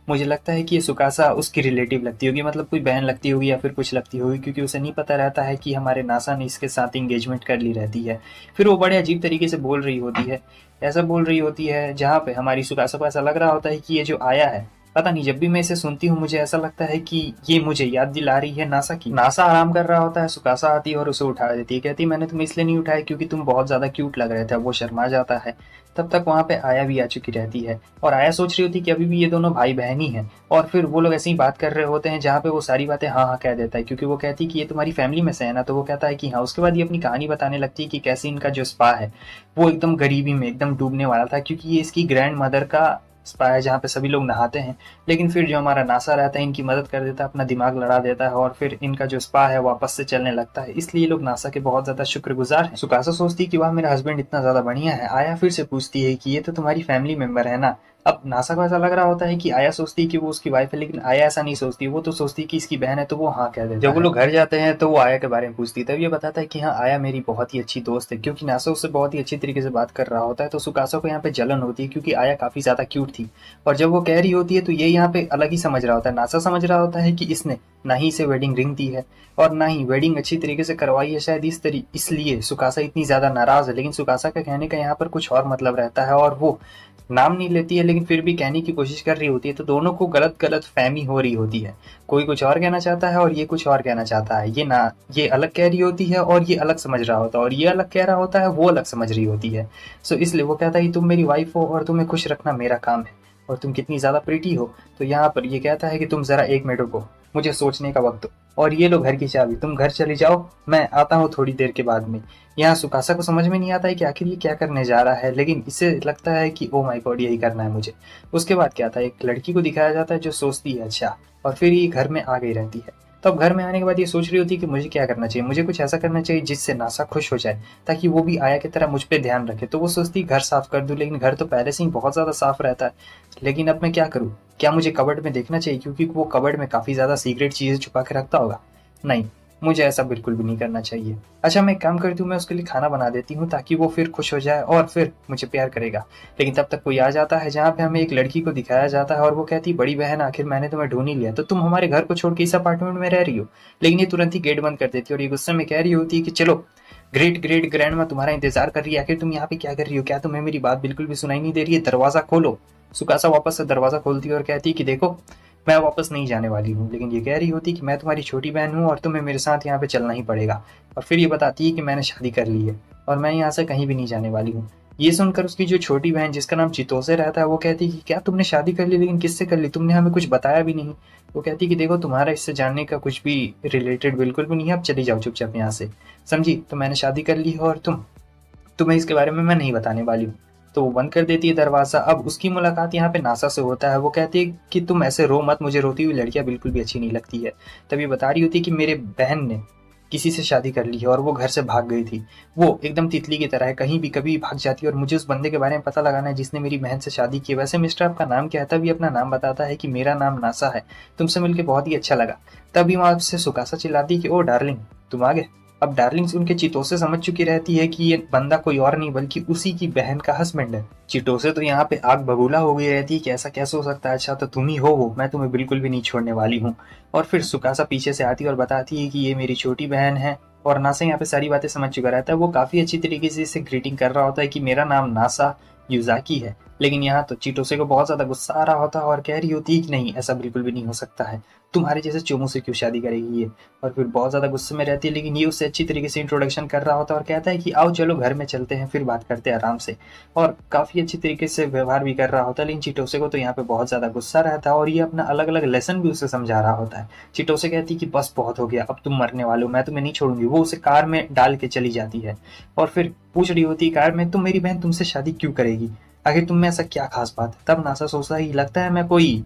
मुझे लगता है कि ये सुकासा उसकी रिलेटिव लगती होगी, मतलब कोई बहन लगती होगी या फिर कुछ लगती होगी, क्योंकि उसे नहीं पता रहता है कि हमारे नासा ने इसके साथ इंगेजमेंट कर ली रहती है। फिर वो बड़े अजीब तरीके से बोल रही होती है, ऐसा बोल रही होती है जहाँ पे हमारी सुकासा को ऐसा लग रहा होता है कि ये जो आया है, पता नहीं, जब भी मैं इसे सुनती हूँ मुझे ऐसा लगता है कि ये मुझे याद दिला रही है नासा की। नासा आराम कर रहा होता है, सुकासा आती है और उसे उठा देती है, कहती है मैंने तुम्हें इसलिए नहीं उठाया क्योंकि तुम बहुत ज्यादा क्यूट लग रहे थे। वो शर्मा जाता है। तब तक वहां पे आया भी आ चुकी रहती है, और आया सोच रही होती है कि अभी भी ये दोनों भाई बहन ही हैं। और फिर वो लोग ऐसे ही बात कर रहे होते हैं, जहाँ पे वो सारी बातें हाँ हाँ कह देता है, क्योंकि वो कहती है कि ये तुम्हारी फैमिली में से है ना? तो वो कहता है कि हाँ। उसके बाद ये अपनी कहानी बताने लगती है कि कैसे इनका जो स्पा है वो एकदम गरीबी में एकदम डूबने वाला था, क्योंकि ये इसकी ग्रैंड मदर का स्पा है जहाँ पे सभी लोग नहाते हैं। लेकिन फिर जो हमारा नासा रहता है इनकी मदद कर देता है, अपना दिमाग लड़ा देता है, और फिर इनका जो स्पा है वापस से चलने लगता है। इसलिए लोग नासा के बहुत ज्यादा शुक्रगुजार हैं। सुकासा सोचती है कि वाह मेरा हस्बैंड इतना ज्यादा बढ़िया है। आया फिर से पूछती है कि ये तो तुम्हारी फैमिली मेंबर है ना? अब नासा को ऐसा लग रहा होता है कि आया सोचती है कि वो उसकी वाइफ है, लेकिन आया ऐसा नहीं सोचती, वो तो सोचती है कि इसकी बहन है, तो वो हाँ कह देता है। जब वो लोग घर जाते हैं तो वो आया के बारे में पूछती है, तब ये बताता है कि हाँ आया मेरी बहुत ही अच्छी दोस्त है, क्योंकि नासा उससे बहुत ही अच्छी तरीके से बात कर रहा होता है। तो सुकासा को यहाँ पे जलन होती है, क्योंकि आया काफी ज्यादा क्यूट थी। और जब वो कह रही होती है तो ये यहाँ पे अलग ही समझ रहा होता है। नासा समझ रहा होता है कि इसने ना ही इसे वेडिंग रिंग दी है और ना ही वेडिंग अच्छी तरीके से करवाई है, शायद इसलिए सुकासा इतनी ज्यादा नाराज है। लेकिन सुकासा का कहने का यहाँ पर कुछ और मतलब रहता है, और वो नाम नहीं लेती है, लेकिन फिर भी कहने की कोशिश कर रही होती है। तो दोनों को गलत गलत फहमी हो रही होती है, कोई कुछ और कहना चाहता है और ये कुछ और कहना चाहता है। ये अलग कह रही होती है और ये अलग समझ रहा होता है, और ये अलग कह रहा होता है, वो अलग समझ रही होती है। सो इसलिए वो कहता है कि तुम मेरी वाइफ हो और तुम्हें खुश रखना मेरा काम है, और तुम कितनी ज्यादा प्रीटी हो। तो यहाँ पर ये कहता है कि तुम जरा 1 मिनट रुको, मुझे सोचने का वक्त दो, और ये लो घर की चाबी, तुम घर चली जाओ, मैं आता हूँ थोड़ी देर के बाद में। यहाँ सुकासा को समझ में नहीं आता है कि आखिर ये क्या करने जा रहा है, लेकिन इसे लगता है कि ओ माय गॉड यही करना है मुझे। उसके बाद क्या था, एक लड़की को दिखाया जाता है जो सोचती है अच्छा, और फिर ये घर में आ गई रहती है। तो अब घर में आने के बाद ये सोच रही होती है कि मुझे क्या करना चाहिए, मुझे कुछ ऐसा करना चाहिए जिससे नासा खुश हो जाए, ताकि वो भी आया की तरह मुझ पर ध्यान रखे। तो वो सोचती घर साफ कर दूं, लेकिन घर तो पहले से ही बहुत ज्यादा साफ रहता है। लेकिन अब मैं क्या करूँ, क्या मुझे कबर्ड में देखना चाहिए, क्योंकि वो कबर्ड में काफी ज्यादा सीक्रेट चीजें छुपा के रखता होगा? नहीं, मुझे ऐसा बिल्कुल भी नहीं करना चाहिए। अच्छा मैं एक काम करती हूँ, मैं उसके लिए खाना बना देती हूँ ताकि वो फिर खुश हो जाए और फिर मुझे प्यार करेगा। लेकिन तब तक कोई आ जाता है जहाँ पे हमें एक लड़की को दिखाया जाता है, और वो कहती बड़ी बहन आखिर मैंने तुम्हें ढूंढ ही लिया, तो तुम हमारे घर को छोड़ के इस अपार्टमेंट में रह रही हो। लेकिन ये तुरंत ही गेट बंद कर देती है, और ये गुस्से में कह रही होती है कि चलो, ग्रेट ग्रेट ग्रैंड माँ तुम्हारा इंतजार कर रही है, आखिर तुम यहाँ पे क्या कर रही हो, क्या तुम्हें मेरी बात बिल्कुल भी सुनाई नहीं दे रही है, दरवाजा खोलो। सुकासा वापस से दरवाजा खोलती है और कहती है कि देखो, मैं वापस नहीं जाने वाली हूँ। लेकिन ये कह रही होती कि मैं तुम्हारी छोटी बहन हूँ और तुम्हें मेरे साथ यहाँ पे चलना ही पड़ेगा। और फिर ये बताती है कि मैंने शादी कर ली है और मैं यहाँ से कहीं भी नहीं जाने वाली हूँ। ये सुनकर उसकी जो छोटी बहन जिसका नाम चितोसे रहता है वो कहती है कि क्या तुमने शादी कर ली, लेकिन किससे कर ली, तुमने हमें कुछ बताया भी नहीं। वो कहती है कि देखो तुम्हारा इससे जानने का कुछ भी रिलेटेड बिल्कुल भी नहीं है, अब चली जाओ चुपचाप यहाँ से, समझी। तो मैंने शादी कर ली है और तुम्हें इसके बारे में मैं नहीं बताने वाली हूँ। तो वो बंद कर देती है दरवाज़ा। अब उसकी मुलाकात यहाँ पे नासा से होता है। वो कहती है कि तुम ऐसे रो मत, मुझे रोती हुई लड़कियां बिल्कुल भी अच्छी नहीं लगती है। तभी बता रही होती है कि मेरे बहन ने किसी से शादी कर ली है और वो घर से भाग गई थी। वो एकदम तितली की तरह है, कहीं भी कभी भाग जाती है और मुझे उस बंदे के बारे में पता लगाना है जिसने मेरी बहन से शादी की। वैसे मिस्टर आपका नाम क्या है? तभी अपना नाम बताता है कि मेरा नाम नासा है, तुमसे मिलकर बहुत ही अच्छा लगा। तभी वहां से सुकासा चिल्लाती है कि ओ डार्लिंग तुम आ गए। अब डार्लिंग्स उनके चिटोसे समझ चुकी रहती है कि ये बंदा कोई और नहीं बल्कि उसी की बहन का हस्बैंड है। चिटोसे तो यहाँ पे आग बबूला हो गई रहती है कि ऐसा कैसे हो सकता है, अच्छा तो तुम ही हो वो, मैं तुम्हें बिल्कुल भी नहीं छोड़ने वाली हूँ। और फिर सुकासा पीछे से आती है और बताती है कि ये मेरी छोटी बहन है। और नासा यहाँ पे सारी बातें समझ चुका रहता है। वो काफी अच्छी तरीके से इसे ग्रीटिंग कर रहा होता है कि मेरा नाम नासा युजाकी है। लेकिन यहाँ तो चिटोसे को बहुत ज्यादा गुस्सा आ रहा होता है और कह रही होती है कि नहीं, ऐसा बिल्कुल भी नहीं हो सकता है, तुम्हारे जैसे चोमू से क्यों शादी करेगी ये। और फिर बहुत ज़्यादा गुस्से में रहती है। लेकिन ये उससे अच्छी तरीके से इंट्रोडक्शन कर रहा होता है और कहता है कि आओ चलो घर में चलते हैं, फिर बात करते हैं आराम से। और काफ़ी अच्छी तरीके से व्यवहार भी कर रहा होता है। लेकिन चिटोसे को तो यहाँ पे बहुत ज़्यादा गुस्सा रहता है और ये अपना अलग अलग लेसन भी उसे समझा रहा होता है। चिटोसे कहती है कि बस बहुत हो गया, अब तुम मरने वाले हो, मैं तुम्हें नहीं छोड़ूंगी। वो उसे कार में डाल के चली जाती है और फिर पूछ रही होती है कार में, तुम मेरी बहन तुमसे शादी क्यों करेगी, आखिर तुम में ऐसा क्या खास बात है। तब नासा सोचता है कि लगता है मैं कोई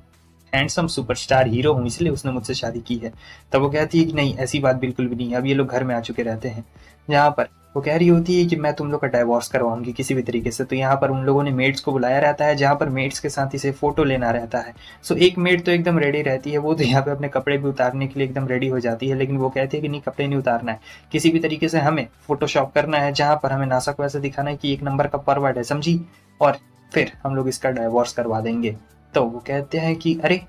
हैंडसम सुपरस्टार हीरो हूँ इसलिए उसने मुझसे शादी की है। तब वो कहती है कि नहीं, ऐसी बात बिल्कुल भी नहीं है। अब ये लोग घर में आ चुके रहते हैं जहाँ पर वो कह रही होती है कि मैं तुम लोग का डाइवोर्स करवाऊंगी किसी भी तरीके से। तो यहाँ पर उन लोगों ने मेड्स को बुलाया रहता है जहाँ पर मेड्स के साथ इसे फोटो लेना रहता है। सो एक मेड तो एकदम रेडी रहती है, वो तो यहाँ पे अपने कपड़े भी उतारने के लिए एकदम रेडी हो जाती है। लेकिन वो कहती है कि नहीं, कपड़े नहीं उतारना है, किसी भी तरीके से हमें फोटोशॉप करना है जहाँ पर हमें नासा को ऐसा दिखाना है कि एक नंबर का परवर्ड है, समझी, और फिर हम लोग इसका डाइवोर्स करवा देंगे। तो वो कहते हैं कि अरे,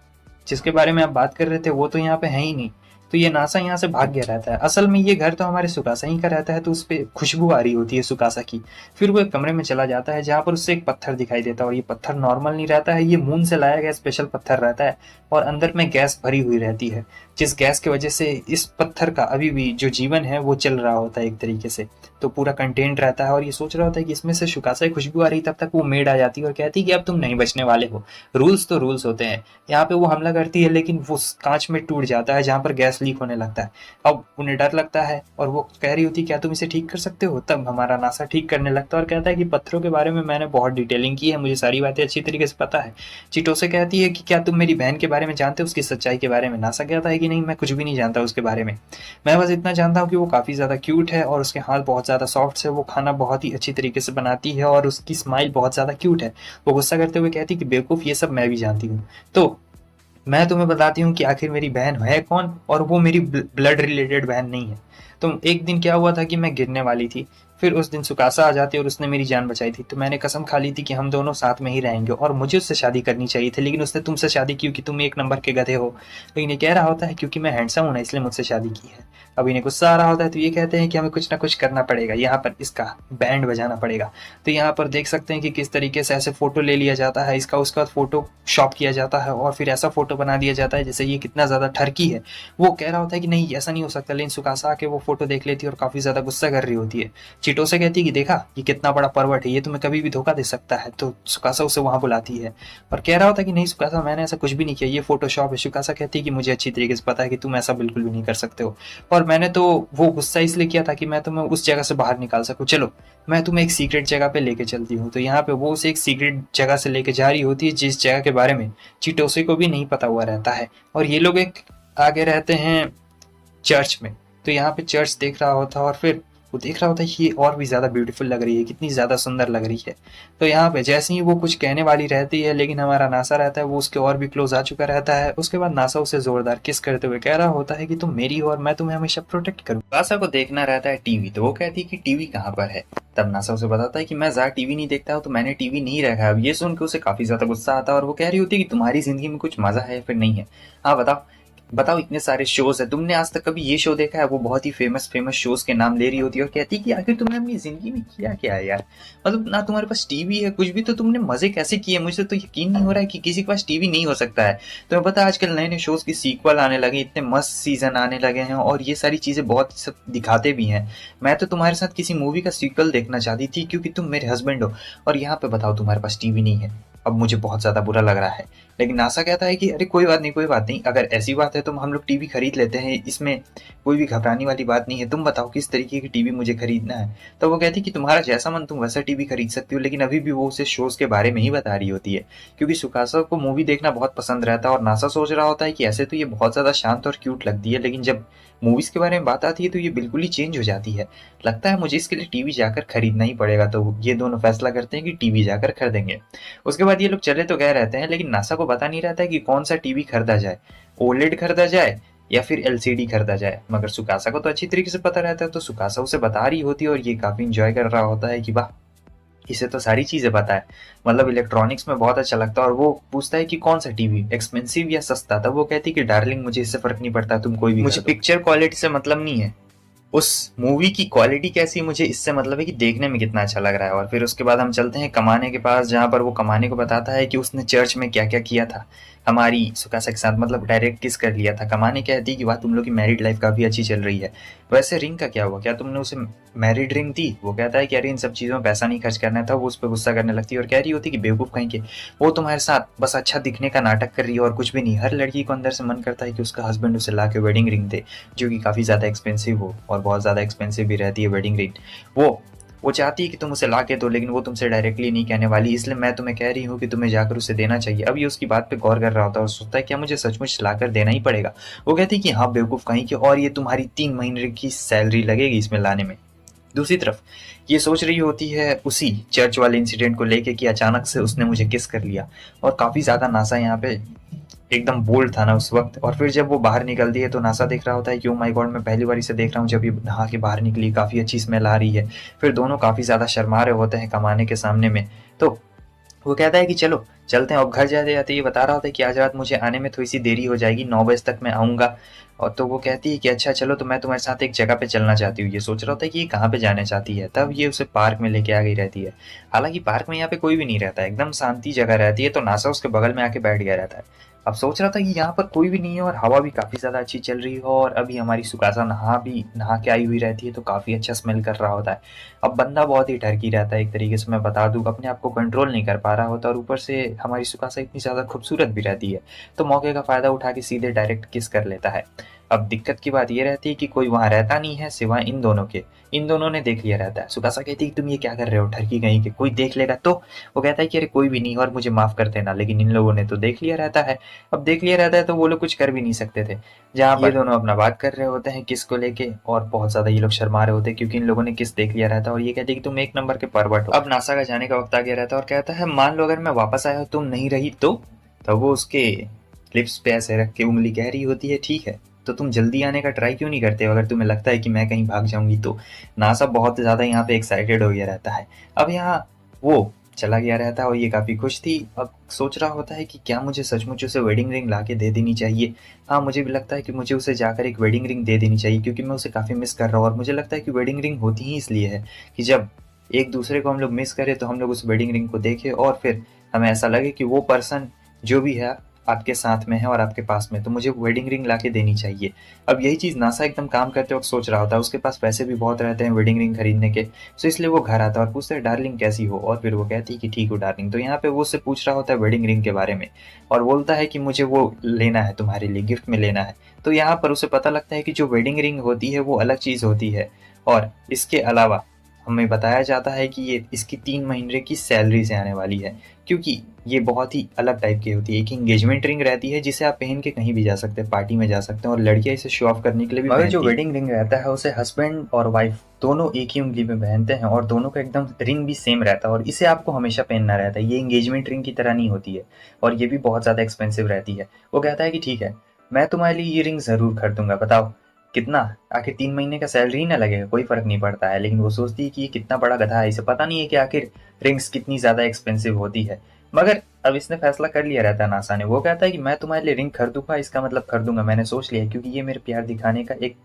जिसके बारे में आप बात कर रहे थे वो तो यहाँ पे है ही नहीं। तो ये नासा यहाँ से भाग गया रहता है। असल में ये घर तो हमारे सुकासा ही का रहता है, तो उस पर खुशबू आ रही होती है सुकासा की। फिर वो एक कमरे में चला जाता है जहाँ पर उससे एक पत्थर दिखाई देता है और ये पत्थर नॉर्मल नहीं रहता है, ये मून से लाया गया स्पेशल पत्थर रहता है और अंदर में गैस भरी हुई रहती है, जिस गैस की वजह से इस पत्थर का अभी भी जो जीवन है वो चल रहा होता है एक तरीके से। तो पूरा कंटेंट रहता है और ये सोच रहा होता है कि इसमें से सुकासा की खुशबू आ रही। तब तक वो मेड आ जाती है और कहती है कि अब तुम नहीं बचने वाले हो, रूल्स तो रूल्स होते हैं। यहाँ पे वो हमला करती है लेकिन वो कांच में टूट जाता है जहाँ पर गैस लीक होने लगता है। अब उन्हें डर लगता है और वो कह रही होती है क्या तुम इसे ठीक कर सकते हो। तब हमारा नासा ठीक करने लगता है और कहता है कि पत्थरों के बारे में मैंने बहुत डिटेलिंग की है, मुझे सारी बातें अच्छी तरीके से पता है। चिटोसे कहती है कि क्या तुम मेरी बहन के बारे में जानते हो, उसकी सच्चाई के बारे में। नासा कहता है कि नहीं, मैं कुछ भी नहीं जानता उसके बारे में, मैं बस इतना जानता हूँ कि वो काफ़ी ज़्यादा क्यूट है और उसके हाथ बहुत ज़्यादा सॉफ्ट है, वो खाना बहुत ही अच्छी तरीके से बनाती है और उसकी स्माइल बहुत ज़्यादा क्यूट है। वो गुस्सा करते हुए कहती है कि बेवकूफ़, ये सब मैं भी जानती हूँ। तो मैं तुम्हें बताती हूँ कि आखिर मेरी बहन है कौन, और वो मेरी ब्लड रिलेटेड बहन नहीं है। तो एक दिन क्या हुआ था कि मैं गिरने वाली थी, फिर उस दिन सुकासा आ जाती और उसने मेरी जान बचाई थी। तो मैंने कसम खा ली थी कि हम दोनों साथ में ही रहेंगे और मुझे उससे शादी करनी चाहिए थी, लेकिन उसने तुमसे शादी की क्योंकि तुम एक नंबर के गधे हो। लेकिन ये कह रहा होता है क्योंकि मैं हैंडसम हूं ना, इसलिए मुझसे शादी की है। अब इन्हें गुस्सा आ रहा होता है तो ये कहते हैं कि हमें कुछ ना कुछ करना पड़ेगा, यहाँ पर इसका बैंड बजाना पड़ेगा। तो यहाँ पर देख सकते हैं कि किस तरीके से ऐसे फोटो ले लिया जाता है इसका, उसका फोटो शॉप किया जाता है और फिर ऐसा फोटो बना दिया जाता है जैसे ये कितना ज्यादा ठरकी है। वो कह रहा होता है कि नहीं, ऐसा नहीं हो सकता, लेकिन सुकासा आके वो फोटो देख लेती है और काफी ज्यादा गुस्सा कर रही होती है। चीटो से कहती है कि देखा, ये कितना बड़ा पर्वत है, ये तुम्हें कभी भी धोखा दे सकता है। तो सुकासा उसे वहां बुलाती है और कह रहा होता है कि नहीं सुकासा, मैंने ऐसा कुछ भी नहीं किया, ये फोटोशॉप है। सुकासा कहती है कि मुझे अच्छी तरीके से पता है कि तुम ऐसा बिल्कुल भी नहीं कर सकते हो, और मैंने तो वो गुस्सा इसलिए किया था कि मैं तुम्हें उस जगह से बाहर निकाल सकूं। चलो मैं तुम्हें एक सीक्रेट जगह पे लेके चलती हूँ। तो यहाँ पे वो उसे एक सीक्रेट जगह से लेके जा रही होती है जिस जगह के बारे में चिटोसे को भी नहीं पता हुआ रहता है। और ये लोग एक आगे रहते हैं चर्च में। तो यहाँ पे चर्च देख रहा होता है और फिर वो देख रहा होता है कि ये और भी ज़्यादा ब्यूटीफुल लग रही है, कितनी ज़्यादा सुंदर लग रही है। तो यहाँ पे जैसे ही वो कुछ कहने वाली रहती है, लेकिन हमारा नासा रहता है वो उसके और भी क्लोज आ चुका रहता है। उसके बाद नासा उसे जोरदार किस करते हुए कह रहा होता है कि तुम मेरी हो और मैं तुम्हें हमेशा प्रोटेक्ट करूँ। नासा को देखना रहता है टीवी, तो वो कहती है कि टीवी कहाँ पर है। तब नासा उसे बताता है कि मैं ज़्यादा टीवी नहीं देखता हूँ, तो मैंने टीवी नहीं रखा। अब ये सुन के उसे काफ़ी ज़्यादा गुस्सा आता है और वो कह रही होती है कि तुम्हारी ज़िंदगी में कुछ मज़ा है या फिर नहीं है, हाँ बताओ। बताओ इतने सारे शोज है, तुमने आज तक कभी ये शो देखा है? वो बहुत ही फेमस फेमस शोज के नाम ले रही होती है और कहती है कि आखिर तुमने अपनी जिंदगी में किया क्या है यार। मतलब ना तुम्हारे पास टीवी है कुछ भी, तो तुमने मजे कैसे किए? मुझे तो यकीन नहीं हो रहा है कि किसी के पास टीवी नहीं हो सकता है। तुम्हें पता है आजकल नए नए शोज की सीक्वल आने लगे, इतने मस्त सीजन आने लगे हैं और ये सारी चीजें बहुत सब दिखाते भी हैं। मैं तो तुम्हारे साथ किसी मूवी का सीक्वल देखना चाहती थी क्योंकि तुम मेरे हस्बैंड हो, और यहाँ पे बताओ तुम्हारे पास टीवी नहीं है। अब मुझे बहुत ज्यादा बुरा लग रहा है, लेकिन नासा कहता है कि अरे कोई बात नहीं कोई बात नहीं, अगर ऐसी बात है तो हम लोग टीवी खरीद लेते हैं, इसमें कोई भी घबराने वाली बात नहीं है, तुम बताओ किस तरीके की टीवी मुझे खरीदना है। तो वो कहती है कि तुम्हारा जैसा मन तुम वैसा टीवी खरीद सकती हो, लेकिन अभी भी वो उसे शोज के बारे में ही बता रही होती है क्योंकि सुकासा को मूवी देखना बहुत पसंद रहता है और नासा सोच रहा होता है कि ऐसे तो ये बहुत ज्यादा शांत और क्यूट लगती है, लेकिन जब मूवीज के बारे में बात आती है तो ये बिल्कुल ही चेंज हो जाती है। लगता है मुझे इसके लिए टीवी जाकर खरीदना ही पड़ेगा, तो ये दोनों फैसला करते हैं कि टीवी जाकर खरीदेंगे। उसके बाद ये लोग चले तो गए रहते हैं, लेकिन नासा को पता नहीं रहता है कि कौन सा टीवी खरीदा जाए, ओलेड खरीदा जाए या फिर एलसीडी खरीदा जाए। मगर सुकासा को तो अच्छी तरीके से पता रहता है, तो सुकासा उसे बता रही होती है और ये काफी इंजॉय कर रहा होता है कि वाह इसे तो सारी चीजें पता है, मतलब इलेक्ट्रॉनिक्स में बहुत अच्छा लगता है। और वो पूछता है कि कौन सा टीवी, एक्सपेंसिव या सस्ता? तब वो कहती है कि डार्लिंग मुझे इससे फर्क नहीं पड़ता, तुम कोई भी मुझे पिक्चर क्वालिटी से मतलब नहीं है, उस मूवी की क्वालिटी कैसी मुझे इससे मतलब है कि देखने में कितना अच्छा लग रहा है। और फिर उसके बाद हम चलते हैं कमाने के पास, जहाँ पर वो कमाने को बताता है कि उसने चर्च में क्या क्या किया था हमारी सुकासा के साथ, मतलब डायरेक्ट किस कर लिया था। कमाने कहती है कि वाह तुम लोग की मैरिड लाइफ काफी अच्छी चल रही है, वैसे रिंग का क्या हुआ, क्या तुमने उसे मैरिड रिंग दी? वो कहता है कि अरे इन सब चीजों में पैसा नहीं खर्च करना था। वो उस पर गुस्सा करने लगती है और कह रही होती कि बेवकूफ कहीं के, वो तुम्हारे साथ बस अच्छा दिखने का नाटक कर रही है और कुछ भी नहीं। हर लड़की को अंदर से मन करता है कि उसका हस्बैंड उसे ला के वेडिंग रिंग दे, जो कि काफी ज्यादा एक्सपेंसिव हो, और बहुत ज्यादा एक्सपेंसिव भी रहती है वेडिंग रिंग। वो चाहती है कि तुम उसे ला के दो, लेकिन वो तुमसे डायरेक्टली नहीं कहने वाली, इसलिए मैं तुम्हें कह रही हूँ कि तुम्हें जाकर उसे देना चाहिए। अब ये उसकी बात पे गौर कर रहा होता है और सोचता है क्या मुझे सचमुच लाकर देना ही पड़ेगा? वो कहती है कि हाँ बेवकूफ कहीं की, और ये तुम्हारी 3 महीने की सैलरी लगेगी इसमें लाने में। दूसरी तरफ ये सोच रही होती है उसी चर्च वाले इंसिडेंट को लेके कि अचानक से उसने मुझे किस कर लिया, और काफी ज्यादा नासा यहाँ पे एकदम बोल्ड था ना उस वक्त। और फिर जब वो बाहर निकलती है तो नासा देख रहा होता है कि ओ माय गॉड मैं पहली बार इसे देख रहा हूँ जब ये नहा के बाहर निकली, काफी अच्छी स्मेल आ रही है। फिर दोनों काफी ज्यादा शर्मा रहे होते हैं कमाने के सामने में। तो वो कहता है कि चलो चलते हैं। अब घर जाते जाते ये बता रहा होता है कि आज रात मुझे आने में थोड़ी सी देरी हो जाएगी, 9 बजे तक मैं आऊंगा। और तो वो कहती है कि अच्छा चलो, तो मैं तुम्हारे साथ एक जगह पे चलना चाहती हूँ। ये सोच रहा होता है कि ये कहाँ पे जाना चाहती है, तब ये उसे पार्क में लेके आ गई रहती है। हालांकि पार्क में यहाँ पे कोई भी नहीं रहता है, एकदम शांति जगह रहती है, तो नासा उसके बगल में आके बैठ गया रहता है। अब सोच रहा था कि यहाँ पर कोई भी नहीं है और हवा भी काफी ज्यादा अच्छी चल रही हो, और अभी हमारी सुकासा नहा के आई हुई रहती है, तो काफी अच्छा स्मेल कर रहा होता है। अब बंदा बहुत ही डरकी रहता है एक तरीके से, मैं बता दूं, अपने आप को कंट्रोल नहीं कर पा रहा होता, और ऊपर से हमारी सुकासा इतनी ज्यादा खूबसूरत भी रहती है, तो मौके का फायदा उठा के सीधे डायरेक्ट किस कर लेता है। अब दिक्कत की बात ये रहती है कि कोई वहां रहता नहीं है सिवाय इन दोनों के। इन दोनों ने देख लिया रहता है। सुकासा कहती है कि तुम ये क्या कर रहे हो, ठरकी कहीं के, कोई देख लेगा तो? वो कहता है कि अरे कोई भी नहीं और मुझे माफ कर देना, लेकिन इन लोगों ने तो देख लिया रहता है। अब देख लिया रहता है तो वो लोग कुछ कर भी नहीं सकते थे। जहाँ ये दोनों अपना बात कर रहे होते हैं किस को लेके, और बहुत ज्यादा ये लोग शर्मा रहे होते हैं क्योंकि इन लोगों ने किस देख लिया रहता है, और ये कहते हैं कि तुम एक नंबर के परवट हो। अब नासा का जाने का वक्त आ गया रहता है और कहता है मान लो अगर मैं वापस आया और तुम नहीं रही तो? तब वो उसके लिप्स पे ऐसे रख के उंगली कह रही होती है ठीक है, तो तुम जल्दी आने का ट्राई क्यों नहीं करते हो अगर तुम्हें लगता है कि मैं कहीं भाग जाऊंगी तो? नासा बहुत ज्यादा यहाँ पे एक्साइटेड हो गया रहता है। अब यहाँ वो चला गया रहता है और ये काफी खुश थी। अब सोच रहा होता है कि क्या मुझे सचमुच उसे वेडिंग रिंग ला के दे देनी चाहिए। हाँ मुझे भी लगता है कि मुझे उसे जाकर एक वेडिंग रिंग दे देनी चाहिए, क्योंकि मैं उसे काफी मिस कर रहा हूँ, और मुझे लगता है कि वेडिंग रिंग होती ही इसलिए है कि जब एक दूसरे को हम लोग मिस करें तो हम लोग उस वेडिंग रिंग को देखें और फिर हमें ऐसा लगे कि वो पर्सन जो भी है आपके साथ में है और आपके पास में, तो मुझे वेडिंग रिंग ला के देनी चाहिए। अब यही चीज नासा एकदम काम करते वक्त सोच रहा होता है। उसके पास पैसे भी बहुत रहते हैं वेडिंग रिंग खरीदने के, तो इसलिए वो घर आता है और पूछता है डार्लिंग कैसी हो, और फिर वो कहती है कि ठीक हो डार्लिंग। तो यहाँ पे वो उससे पूछ रहा होता है वेडिंग रिंग के बारे में, और बोलता है कि मुझे वो लेना है, तुम्हारे लिए गिफ्ट में लेना है। तो यहाँ पर उसे पता लगता है कि जो वेडिंग रिंग होती है वो अलग चीज होती है, और इसके अलावा हमें बताया जाता है कि ये इसकी 3 महीने की सैलरी से आने वाली है, क्योंकि ये बहुत ही अलग टाइप की होती है। एक एंगेजमेंट रिंग रहती है जिसे आप पहन के कहीं भी जा सकते हैं, पार्टी में जा सकते हैं, और लड़कियां इसे शो ऑफ करने के लिए भी पहनती हैं। मगर जो वेडिंग रिंग रहता है उसे हस्बैंड और वाइफ दोनों एक ही उंगली में पहनते हैं, और दोनों का एकदम रिंग भी सेम रहता है, और इसे आपको हमेशा पहनना रहता है। ये एंगेजमेंट रिंग की तरह नहीं होती है, और ये भी बहुत ज्यादा एक्सपेंसिव रहती है। वो कहता है कि ठीक है मैं तुम्हारे लिए ये रिंग जरूर खरीदूंगा, बताओ कितना? आखिर 3 महीने का सैलरी ही ना लगेगा, कोई फर्क नहीं पड़ता है। लेकिन वो सोचती है कि ये कितना बड़ा गधा है, इसे पता नहीं है कि आखिर रिंग्स कितनी ज्यादा एक्सपेंसिव होती है। मगर अब इसने फैसला कर लिया रहता है नासा ने। वो कहता है कि मैं तुम्हारे लिए रिंग खरीदूंगा, इसका मतलब खरीदूंगा, मैंने सोच लिया, क्योंकि ये मेरे प्यार दिखाने का एक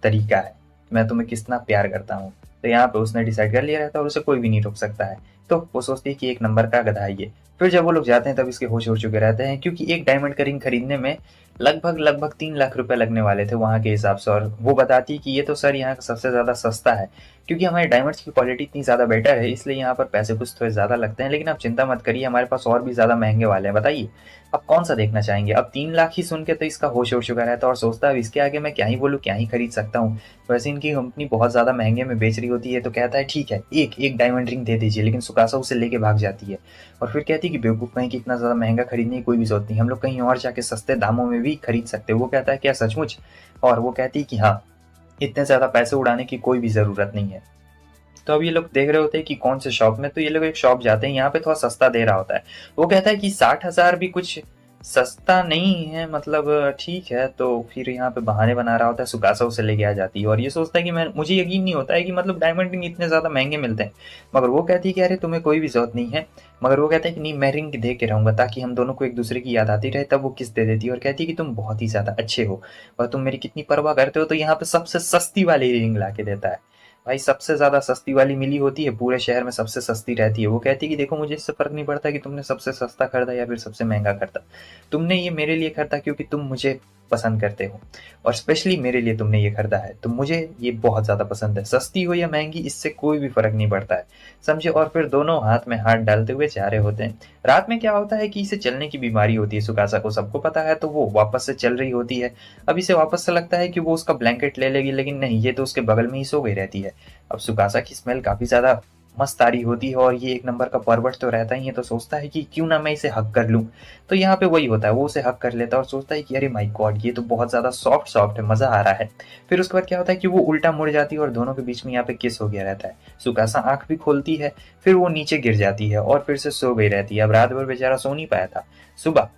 तरीका है, मैं तुम्हें कितना प्यार करता हूँ। तो यहाँ पे उसने डिसाइड कर लिया रहता है और उसे कोई भी नहीं रोक सकता है। तो वो सोचती है कि एक नंबर का गधा है ये। फिर जब वो लोग जाते हैं तब इसके होश उड़ चुके रहते हैं, क्योंकि एक डायमंड का रिंग खरीदने में लगभग लगभग 3 लाख रुपए लगने वाले थे वहाँ के हिसाब से। और वो बताती है कि ये तो सर यहाँ का सबसे ज़्यादा सस्ता है, क्योंकि हमारे डायमंड्स की क्वालिटी इतनी ज़्यादा बेटर है, इसलिए यहाँ पर पैसे कुछ थोड़े ज़्यादा लगते हैं, लेकिन आप चिंता मत करिए, हमारे पास और भी ज़्यादा महंगे वाले हैं। बताइए आप कौन सा देखना चाहेंगे। अब 3 लाख ही सुन के तो इसका होश उड़ चुका रहता है और सोचता है इसके आगे मैं क्या ही बोलूँ, क्या ही खरीद सकता हूँ। वैसे इनकी कंपनी बहुत ज़्यादा महंगे में बेच रही होती है, तो कहता है ठीक है एक एक डायमंड रिंग दे दीजिए, लेकिन सुकासा उसे लेके भाग जाती है और फिर कहती है कि बेवकूफ़, कहीं कि इतना ज़्यादा महंगा खरीदने की कोई भी जरूरत नहीं, हम लोग कहीं और जाके सस्ते दामों में भी खरीद सकते हैं। वो कहता है क्या सचमुच? और वो कहती है कि हाँ, इतने ज़्यादा पैसे उड़ाने की कोई भी ज़रूरत नहीं है। तो अब ये लोग देख रहे होते हैं कि कौन से शॉप में, तो ये लोग एक शॉप जाते हैं, यहाँ पे थोड़ा सस्ता दे रहा होता है। वो कहता है कि 60,000 भी कुछ सस्ता नहीं है, मतलब ठीक है। तो फिर यहाँ पे बहाने बना रहा होता है, सुकासा उसे लेके आ जाती है और ये सोचता है कि मैं, मुझे यकीन नहीं होता है कि मतलब डायमंड रिंग इतने ज़्यादा महंगे मिलते हैं। मगर वो कहती है कि अरे तुम्हें कोई भी ज़रूरत नहीं है। मगर वो कहता है कि नहीं, मैं रिंग दे के रहूँगा ताकि हम दोनों को एक दूसरे की याद आती रहे। तब वो किस दे देती है और कहती है कि तुम बहुत ही ज़्यादा अच्छे हो और तुम मेरी कितनी परवाह करते हो। तो यहाँ पे सबसे सस्ती वाली रिंग ला के देता है। भाई सबसे ज़्यादा सस्ती वाली मिली होती है, पूरे शहर में सबसे सस्ती रहती है। वो कहती है कि देखो मुझे इससे फ़र्क नहीं पड़ता कि तुमने सबसे सस्ता खरीदा या फिर सबसे महंगा खरीदा, तुमने ये मेरे लिए खरीदा क्योंकि तुम मुझे पसंद करते हो और स्पेशली मेरे लिए तुमने ये खरीदा है, तो मुझे ये बहुत ज़्यादा पसंद है। सस्ती हो या महंगी इससे कोई भी फ़र्क नहीं पड़ता है, समझे। और फिर दोनों हाथ में हाथ डालते हुए जा रहे होते हैं। रात में क्या होता है कि इसे चलने की बीमारी होती है, सुकासा को सबको पता है, तो वो वापस से चल रही होती है। अब इसे वापस से लगता है कि वो उसका ब्लैंकेट ले लेगी, लेकिन नहीं, ये तो उसके बगल में ही सो गई रहती है। अब सुकासा की स्मेल काफ़ी ज़्यादा मस्त आ रही होती है और ये एक नंबर का परवट तो रहता ही है, तो सोचता है कि क्यों ना मैं इसे हक कर लूँ। तो यहाँ पे वही होता है, वो उसे हक कर लेता है और सोचता है कि अरे माय गॉड, ये तो बहुत ज़्यादा सॉफ्ट सॉफ्ट है, मज़ा आ रहा है। फिर उसके बाद क्या होता है कि वो उल्टा मुड़ जाती है और दोनों के बीच में यहाँ पे किस हो गया रहता है। सुकासा आंख भी खोलती है, फिर वो नीचे गिर जाती है और फिर से सो गई रहती है। अब रात भर बेचारा सो नहीं पाया था। सुबह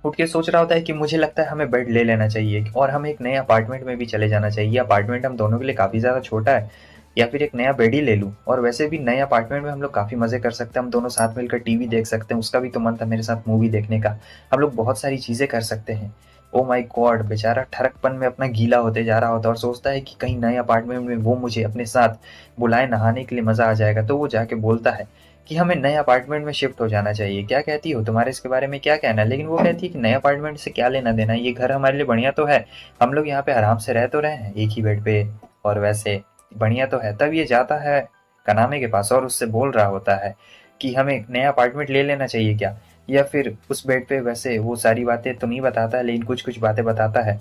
उठ के सोच रहा होता है कि मुझे लगता है हमें बेड ले लेना चाहिए और हमें एक नए अपार्टमेंट में भी चले जाना चाहिए। अपार्टमेंट हम दोनों के लिए काफ़ी ज़्यादा छोटा है, या फिर एक नया बेड ही ले लूँ। और वैसे भी नए अपार्टमेंट में हम लोग काफ़ी मज़े कर सकते हैं, हम दोनों साथ मिलकर टीवी देख सकते हैं, उसका भी तो मन था मेरे साथ मूवी देखने का, हम लोग बहुत सारी चीज़ें कर सकते हैं। ओ माय गॉड, बेचारा ठरकपन में अपना गीला होते जा रहा होता है और सोचता है कि कहीं नए अपार्टमेंट में वो मुझे अपने साथ बुलाए, नहाने के लिए मज़ा आ जाएगा। तो वो जाके बोलता है कि हमें नए अपार्टमेंट में शिफ्ट हो जाना चाहिए, क्या कहती हो, तुम्हारे इसके बारे में क्या कहना है। लेकिन वो कहती है कि नए अपार्टमेंट से क्या लेना देना, ये घर हमारे लिए बढ़िया तो है, हम लोग यहाँ पे आराम से रह तो रहे हैं एक ही बेड पे, और वैसे बढ़िया तो है। तब ये जाता है कनामे के पास और उससे बोल रहा होता है कि हमें एक नया अपार्टमेंट ले लेना चाहिए क्या, या फिर उस बेड पे। वैसे वो सारी बातें तो नहीं बताता है, लेकिन कुछ कुछ बातें बताता है।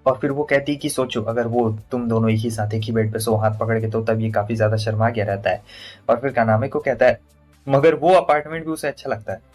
और फिर वो कहती है कि सोचो अगर वो तुम दोनों एक ही साथ एक ही बेड पे सो हाथ पकड़ के, तो तब ये काफी ज्यादा शर्मा गया रहता है और फिर कानामे को कहता है, मगर वो अपार्टमेंट भी उसे अच्छा लगता है।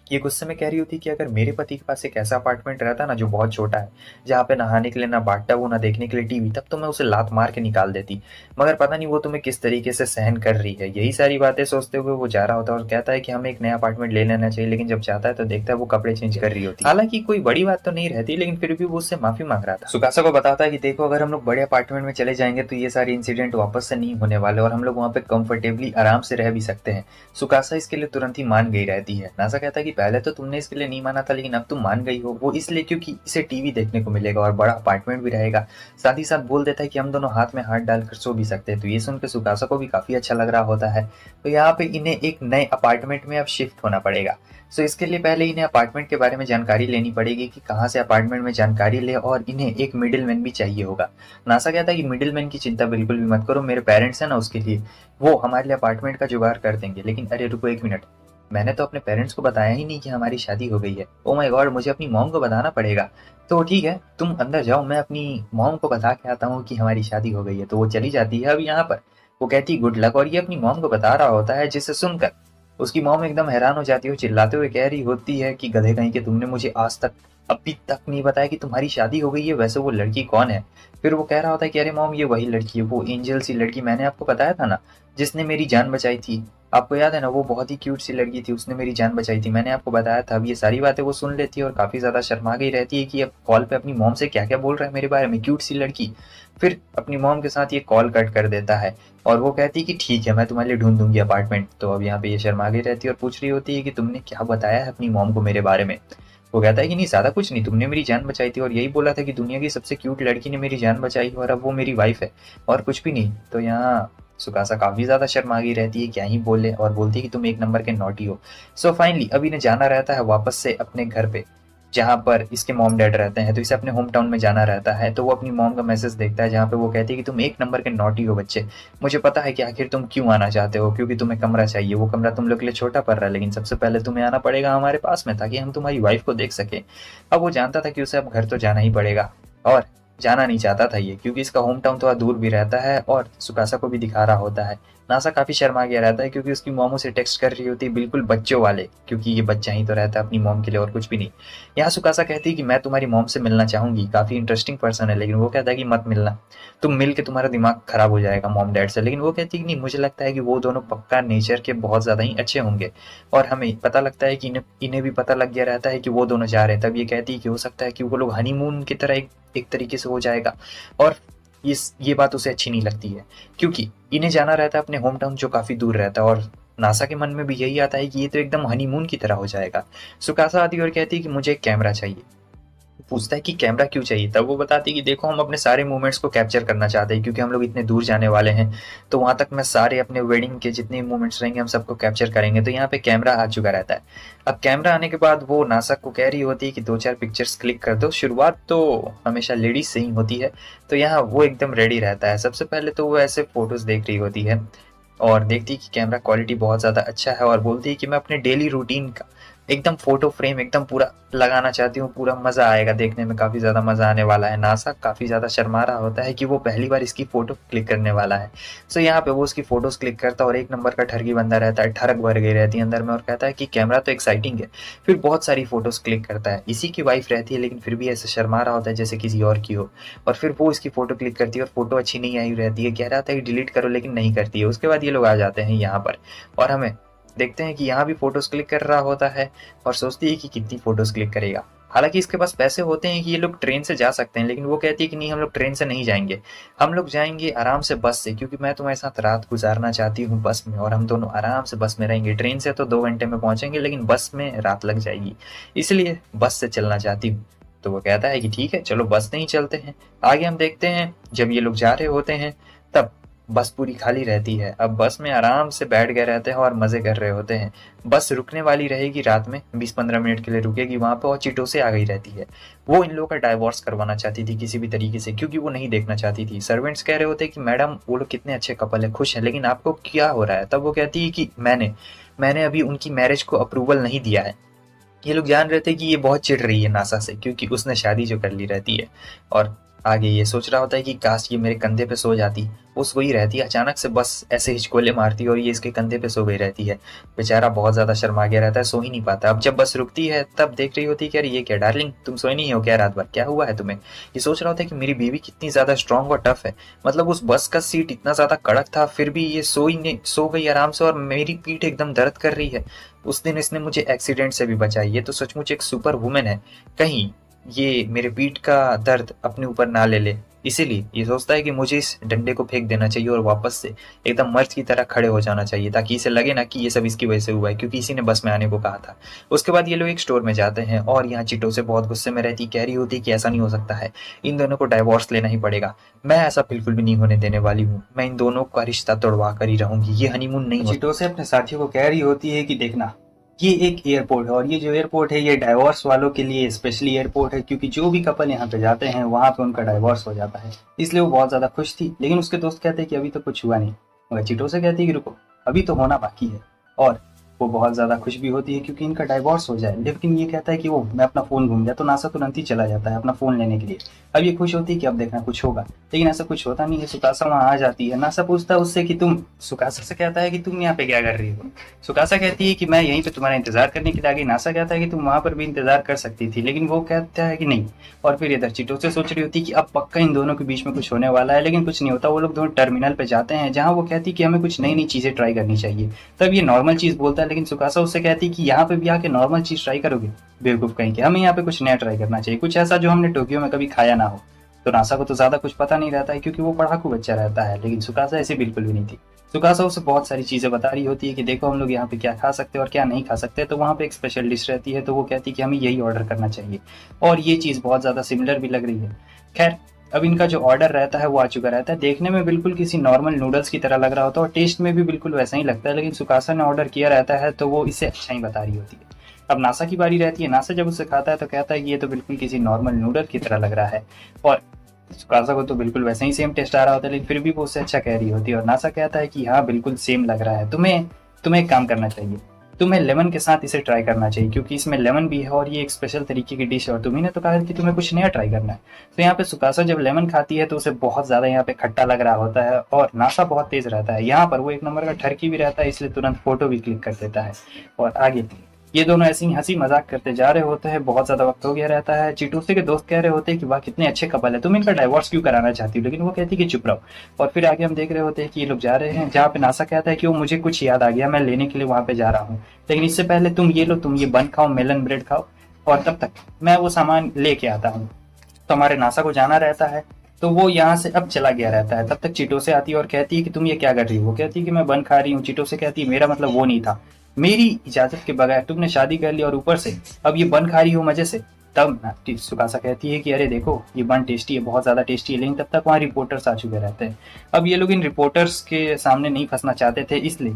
ये गुस्से में कह रही होती कि अगर मेरे पति के पास एक ऐसा अपार्टमेंट रहता ना जो बहुत छोटा है, जहाँ पे नहाने के लिए ना बाथटब हो ना देखने के लिए टीवी, तब तो मैं उसे लात मार के निकाल देती। मगर पता नहीं वो तुम्हें किस तरीके से सहन कर रही है। यही सारी बातें सोचते हुए वो जा रहा होता है और कहता है कि हमें एक नया अपार्टमेंट ले लेना चाहिए, लेकिन जब जाता है तो देखता है वो कपड़े चेंज कर रही होती है। हालांकि कोई बड़ी बात तो नहीं रहती, लेकिन फिर भी वो उससे माफी मांग रहा था। सुकासा को बताता है कि देखो अगर हम लोग बड़े अपार्टमेंट में चले जाएंगे तो ये सारे इंसिडेंट वापस से नहीं होने वाले और हम लोग वहाँ पे कंफर्टेबली आराम से रह भी सकते हैं। सुकासा इसके लिए तुरंत ही मान गई रहती है। नासा कहता है कि पहले तो तुमने इसके लिए नहीं माना था, लेकिन अब तुम मान गई हो। वो इसलिए क्योंकि इसे टीवी देखने को मिलेगा और बड़ा अपार्टमेंट भी रहेगा। साथ ही साथ बोल देता है कि हम दोनों हाथ में हाथ डालकर सो भी सकते हैं। तो ये सुनकर सुकासा को भी काफी अच्छा लग रहा होता है। तो यहाँ पे इन्हें एक नए अपार्टमेंट में अब शिफ्ट होना पड़ेगा। सो इसके लिए पहले इन्हें अपार्टमेंट के बारे में जानकारी लेनी पड़ेगी कि कहाँ से अपार्टमेंट में जानकारी ले, और इन्हें एक मिडिल मैन भी चाहिए होगा। नासा कहता है कि मिडिल मैन की चिंता बिल्कुल भी मत करो, मेरे पेरेंट्स हैं ना, उसके लिए वो हमारे लिए अपार्टमेंट का जुगाड़ कर देंगे। लेकिन अरे रुको एक मिनट, मैंने तो अपने पेरेंट्स को बताया ही नहीं कि हमारी शादी हो गई है। ओ माय गॉड, मुझे अपनी मॉम को बताना पड़ेगा। तो ठीक है तुम अंदर जाओ, मैं अपनी मॉम को बता के आता हूँ कि हमारी शादी हो गई है। तो वो चली जाती है। अब यहाँ पर वो कहती गुड लक, और ये अपनी मॉम को बता रहा होता है, जिसे सुनकर उसकी मॉम एकदम हैरान हो जाती है, चिल्लाते हुए कह रही होती है कि गधे कहीं के, तुमने मुझे आज तक अभी तक नहीं बताया कि तुम्हारी शादी हो गई है, वैसे वो लड़की कौन है। फिर वो कह रहा होता है कि अरे मॉम ये वही लड़की है, वो एंजल सी लड़की, मैंने आपको बताया था ना, जिसने मेरी जान बचाई थी। आपको याद है ना, वो बहुत ही क्यूट सी लड़की थी, उसने मेरी जान बचाई थी। मैंने आपको बताया था। अब ये सारी बातें वो सुन लेती है और काफ़ी ज़्यादा शर्मा गई रहती है कि अब कॉल पे अपनी मॉम से क्या-क्या बोल रहा है मेरे बारे में, क्यूट सी लड़की। फिर अपनी मॉम के साथ ये कॉल कट कर देता है और वो कहती है कि ठीक है, मैं तुम्हारे लिए ढूँढ दूँगी अपार्टमेंट। तो अब यहाँ पे ये शर्मा गई रहती है और पूछ रही होती है कि तुमने क्या बताया है अपनी मॉम को मेरे बारे में? वो कहता है कि नहीं, ज़्यादा कुछ नहीं, तुमने मेरी जान बचाई थी और यही बोला था कि दुनिया की सबसे क्यूट लड़की ने मेरी जान बचाई और अब वो मेरी वाइफ़ है, और कुछ भी नहीं। तो यहाँ सुकासा काफ़ी ज़्यादा शर्मा गई रहती है, क्या ही बोले, और बोलती है कि तुम एक नंबर के नॉटी हो। सो फाइनली अब इन्हें जाना रहता है वापस से अपने घर पे, जहाँ पर इसके मॉम डैड रहते हैं। तो इसे अपने होम टाउन में जाना रहता है। तो वो अपनी मॉम का मैसेज देखता है जहाँ पे वो कहती है कि तुम एक नंबर के नॉटी हो बच्चे। मुझे पता है कि आखिर तुम क्यों आना चाहते हो, क्योंकि तुम्हें कमरा चाहिए। वो कमरा तुम लोग के लिए छोटा पड़ रहा है, लेकिन सबसे पहले तुम्हें आना पड़ेगा हमारे पास में, ताकि हम तुम्हारी वाइफ को देख सकें। अब वो जानता था कि उसे अब घर तो जाना ही पड़ेगा, और जाना नहीं चाहता था ये, क्योंकि इसका होम टाउन थोड़ा दूर भी रहता है और सुकासा को भी दिखा रहा होता है। नासा काफ़ी शर्मा गया रहता है, क्योंकि उसकी मॉम उसे टेक्स्ट कर रही होती है बिल्कुल बच्चों वाले, क्योंकि ये बच्चा ही तो रहता है अपनी मॉम के लिए और कुछ भी नहीं। यहाँ सुकासा कहती है कि मैं तुम्हारी मॉम से मिलना चाहूंगी, काफ़ी इंटरेस्टिंग पर्सन है, लेकिन वो कहता है कि मत मिलना, तुम मिल के तुम्हारा दिमाग खराब हो जाएगा मॉम डैड से। लेकिन वो कहती है कि नहीं, मुझे लगता है कि वो दोनों पक्का नेचर के बहुत ज़्यादा ही अच्छे होंगे, और हमें पता लगता है कि इन्हें इन्हें भी पता लग गया रहता है कि वो दोनों जा रहे हैं। तब ये कहती है कि हो सकता है कि वो लोग हनीमून की तरह एक तरीके से हो जाएगा, और ये बात उसे अच्छी नहीं लगती है, क्योंकि इन्हें जाना रहता है अपने होम टाउन जो काफ़ी दूर रहता है, और नासा के मन में भी यही आता है कि ये तो एकदम हनीमून की तरह हो जाएगा। सुकासा आती है और कहती है कि मुझे एक कैमरा चाहिए। पूछता है कि कैमरा क्यों चाहिए? तब वो बताती है कि देखो, हम अपने सारे मोमेंट्स को कैप्चर करना चाहते हैं, क्योंकि हम लोग इतने दूर जाने वाले हैं, तो वहाँ तक मैं सारे अपने वेडिंग के जितने मोमेंट्स रहेंगे हम सबको कैप्चर करेंगे। तो यहाँ पे कैमरा आ चुका रहता है। अब कैमरा आने के बाद वो नासा को कह रही होती है कि 2-4 पिक्चर्स क्लिक कर दो। शुरुआत तो हमेशा लेडीज से ही होती है, तो यहाँ वो एकदम रेडी रहता है। सबसे पहले तो वो ऐसे फोटोज देख रही होती है और देखती है कि कैमरा क्वालिटी बहुत ज़्यादा अच्छा है, और बोलती है कि मैं अपने डेली रूटीन का एकदम फोटो फ्रेम एकदम पूरा लगाना चाहती हूँ, पूरा मज़ा आएगा देखने में, काफ़ी ज़्यादा मज़ा आने वाला है। नासा काफ़ी ज़्यादा शर्मा रहा होता है कि वो पहली बार इसकी फ़ोटो क्लिक करने वाला है। सो यहाँ पे वो उसकी फ़ोटोज़ क्लिक करता है और एक नंबर का ठरकी बंदा रहता है, ठरक भर गई रहती है अंदर में, और कहता है कि कैमरा तो एक्साइटिंग है। फिर बहुत सारी फ़ोटोज़ क्लिक करता है। इसी की वाइफ रहती है, लेकिन फिर भी ऐसे शर्मा रहा होता है जैसे किसी और की हो। और फिर वो इसकी फ़ोटो क्लिक करती है और फ़ोटो अच्छी नहीं आई रहती है, कह रहा था कि डिलीट करो, लेकिन नहीं करती है। उसके बाद ये लोग आ जाते हैं यहाँ पर, और हमें देखते हैं कि यहाँ भी फोटोज क्लिक कर रहा होता है और सोचती है कि कितनी फोटोज क्लिक करेगा। हालांकि इसके पास पैसे होते हैं कि ये लोग ट्रेन से जा सकते हैं, लेकिन वो कहती है कि नहीं, हम लोग ट्रेन से नहीं जाएंगे, हम लोग जाएंगे आराम से बस से, क्योंकि मैं तुम्हारे साथ रात गुजारना चाहती हूँ बस में, और हम दोनों आराम से बस में रहेंगे। ट्रेन से तो 2 घंटे में पहुंचेंगे, लेकिन बस में रात लग जाएगी, इसलिए बस से चलना चाहती हूँ। तो वो कहता है कि ठीक है, चलो बस नहीं चलते हैं। आगे हम देखते हैं जब ये लोग जा रहे होते हैं, तब बस पूरी खाली रहती है। अब बस में आराम से बैठ गए रहते हैं और मज़े कर रहे होते हैं। बस रुकने वाली रहेगी रात में, 20-15 मिनट के लिए रुकेगी वहाँ पे, और चिटोसे आ गई रहती है। वो इन लोगों का डाइवोर्स करवाना चाहती थी किसी भी तरीके से, क्योंकि वो नहीं देखना चाहती थी। सर्वेंट्स कह रहे होते कि मैडम वो लोग कितने अच्छे कपल है, खुश है, लेकिन आपको क्या हो रहा है? तब वो कहती है कि मैंने अभी उनकी मैरिज को अप्रूवल नहीं दिया है। ये लोग जान रहे थे कि ये बहुत चिढ़ रही है नासा से, क्योंकि उसने शादी जो कर ली रहती है, और आगे ये सोच रहा होता है कि काश ये मेरे कंधे पे सो जाती। वो सोई रहती है, अचानक से बस ऐसे हिचकोले मारती है और ये इसके कंधे पे सो गई रहती है। बेचारा बहुत ज़्यादा शर्मा गया रहता है, सो ही नहीं पाता। अब जब बस रुकती है तब देख रही होती है कि अरे ये क्या डार्लिंग, तुम सोई नहीं हो क्या रात भर, क्या हुआ है तुम्हें? ये सोच रहा होता है कि मेरी बीवी कितनी ज़्यादा स्ट्रांग और टफ है, मतलब उस बस का सीट इतना ज़्यादा कड़क था, फिर भी ये सो गई आराम से, और मेरी पीठ एकदम दर्द कर रही है। उस दिन इसने मुझे एक्सीडेंट से भी बचाई, ये तो सचमुच एक सुपर वुमेन है। कहीं ये मेरे पीठ का दर्द अपने ऊपर ना ले ले, इसीलिए ये सोचता है कि मुझे इस डंडे को फेंक देना चाहिए और वापस से एकदम मर्द की तरह खड़े हो जाना चाहिए, ताकि इसे लगे ना कि ये सब इसकी वजह से हुआ है, क्योंकि इसी ने बस में आने को कहा था। उसके बाद ये लोग एक स्टोर में जाते हैं और यहाँ चिटो से बहुत गुस्से में रहती, कह रही होती कि ऐसा नहीं हो सकता है, इन दोनों को डाइवोर्स लेना ही पड़ेगा। मैं ऐसा बिल्कुल भी नहीं होने देने वाली हूँ, मैं इन दोनों का रिश्ता तोड़वा कर ही रहूंगी, ये हनीमून नहीं हो। चिटो से अपने साथियों को कह रही होती है कि देखना, ये एक एयरपोर्ट है, और ये जो एयरपोर्ट है ये डाइवोर्स वालों के लिए स्पेशली एयरपोर्ट है, क्योंकि जो भी कपल यहाँ पे जाते हैं वहाँ पे उनका डाइवोर्स हो जाता है। इसलिए वो बहुत ज़्यादा खुश थी, लेकिन उसके दोस्त कहते हैं कि अभी तो कुछ हुआ नहीं। मगर चिटो से कहती है कि रुको, अभी तो होना बाकी है, और वो बहुत ज़्यादा खुश भी होती है क्योंकि इनका डाइवोर्स हो जाए, लेकिन ये कहता है कि वो मैं अपना फ़ोन भूल गया, तो नासा तुरंत ही चला जाता है अपना फ़ोन लेने के लिए। अब ये खुश होती है कि अब देखना कुछ होगा, लेकिन ऐसा कुछ होता नहीं है। सुकासा वहाँ आ जाती है, नासा पूछता है उससे कि तुम, सुकासा से कहता है कि तुम यहाँ पे क्या कर रही हो। सुकासा कहती है कि मैं यहीं पे तुम्हारा इंतजार करने के लिए आ गई। नासा कहता है कि तुम वहाँ पर भी इंतजार कर सकती थी, लेकिन वो कहता है कि नहीं। और फिर इधर चिटोसे सोच रही होती है कि अब पक्का इन दोनों के बीच में कुछ होने वाला है, लेकिन कुछ नहीं होता। वो लोग दोनों टर्मिनल पे जाते हैं जहाँ वो कहती है कि हमें कुछ नई नई चीज़ें ट्राई करनी चाहिए। तब ये नॉर्मल चीज़ बोलता है, लेकिन सुकासा उससे कहती है कि यहाँ पे भी आके नॉर्मल चीज़ ट्राई करोगे, बेवकूफ़ कहीं के, हमें यहाँ पे कुछ नया ट्राई करना चाहिए, कुछ ऐसा जो हमने टोक्यो में कभी खाया ना हो। तो नासा को तो ज़्यादा कुछ पता नहीं रहता है क्योंकि वो पढ़ाकू बच्चा रहता है, लेकिन सुकासा ऐसी बिल्कुल भी नहीं थी। सुकासा उसे बहुत सारी चीज़ें बता रही होती है कि देखो हम लोग यहाँ पे क्या खा सकते हैं और क्या नहीं खा सकते। तो वहाँ पे एक स्पेशल डिश रहती है, तो वो कहती है कि हमें यही ऑर्डर करना चाहिए, और ये चीज़ बहुत ज़्यादा सिमिलर भी लग रही है। खैर, अब इनका जो ऑर्डर रहता है वो आ चुका रहता है। देखने में बिल्कुल किसी नॉर्मल नूडल्स की तरह लग रहा होता है और टेस्ट में भी बिल्कुल वैसा ही लगता है, लेकिन सुकासा ने ऑर्डर किया रहता है तो वो इससे अच्छा ही बता रही होती है। अब नासा की बारी रहती है। नासा जब उसे खाता है तो कहता है कि ये तो बिल्कुल किसी नॉर्मल नूडल की तरह लग रहा है, और सुकासा को तो बिल्कुल वैसे ही सेम टेस्ट आ रहा होता है, लेकिन फिर भी वो उससे अच्छा कह रही होती है। और नासा कहता है कि हाँ बिल्कुल सेम लग रहा है, तुम्हें एक काम करना चाहिए, तुम्हें लेमन के साथ इसे ट्राई करना चाहिए क्योंकि इसमें लेमन भी है और ये एक स्पेशल तरीके की डिश है, और तुम्ही ने तो कहा कि तुम्हें कुछ नया ट्राई करना है। तो यहाँ पे सुकासा जब लेमन खाती है तो उसे बहुत ज़्यादा यहाँ पे खट्टा लग रहा होता है, और नासा बहुत तेज़ रहता है यहाँ पर, वो एक नंबर का ठरकी भी रहता है, इसलिए तुरंत फोटो भी क्लिक कर देता है। और आगे ये दोनों ऐसे ही हंसी मजाक करते जा रहे होते हैं। बहुत ज़्यादा वक्त हो गया रहता है। चिटोसे के दोस्त कह रहे होते हैं कि वाह कितने अच्छे कपल है, तुम इनका डाइवोर्स क्यों कराना चाहती हो, लेकिन वो कहती है कि चुप रहो। और फिर आगे हम देख रहे होते हैं कि ये लोग जा रहे हैं जहाँ पे नासा कहता है कि वो मुझे कुछ याद आ गया, मैं लेने के लिए वहाँ पे जा रहा हूँ, लेकिन इससे पहले तुम ये लो, तुम ये बन खाओ, मेलन ब्रेड खाओ, और तब तक मैं वो सामान लेके आता हूँ। तो हमारे नासा को जाना रहता है, तो वो यहाँ से अब चला गया रहता है। तब तक चिटोसे आती है और कहती है कि तुम ये क्या कर रही हो। वो कहती है कि मैं बन खा रही हूँ। चिटोसे कहती है मेरा मतलब वो नहीं था, मेरी इजाजत के बगैर तुमने शादी कर ली और ऊपर से अब ये बन खा रही हो मजे से। तब सुकासा कहती है कि अरे देखो ये बन टेस्टी है, बहुत ज़्यादा टेस्टी है, लेकिन तब तक वहाँ रिपोर्टर्स आ चुके रहते हैं। अब ये लोग इन रिपोर्टर्स के सामने नहीं फंसना चाहते थे, इसलिए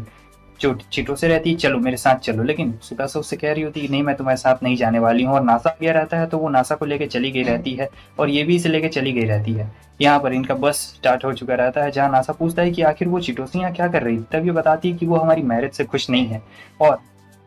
जो चिटोसे रहती है चलो मेरे साथ चलो, लेकिन सुकासा उससे कह रही होती है नहीं मैं तुम्हारे साथ नहीं जाने वाली हूँ। और नासा गया रहता है तो वो नासा को लेकर चली गई रहती है, और ये भी इसे लेकर चली गई रहती है। यहाँ पर इनका बस स्टार्ट हो चुका रहता है, जहाँ नासा पूछता है कि आखिर वो चिटोसे यहाँ क्या कर रही है। तब ये बताती है कि वो हमारी मैरिज से खुश नहीं है और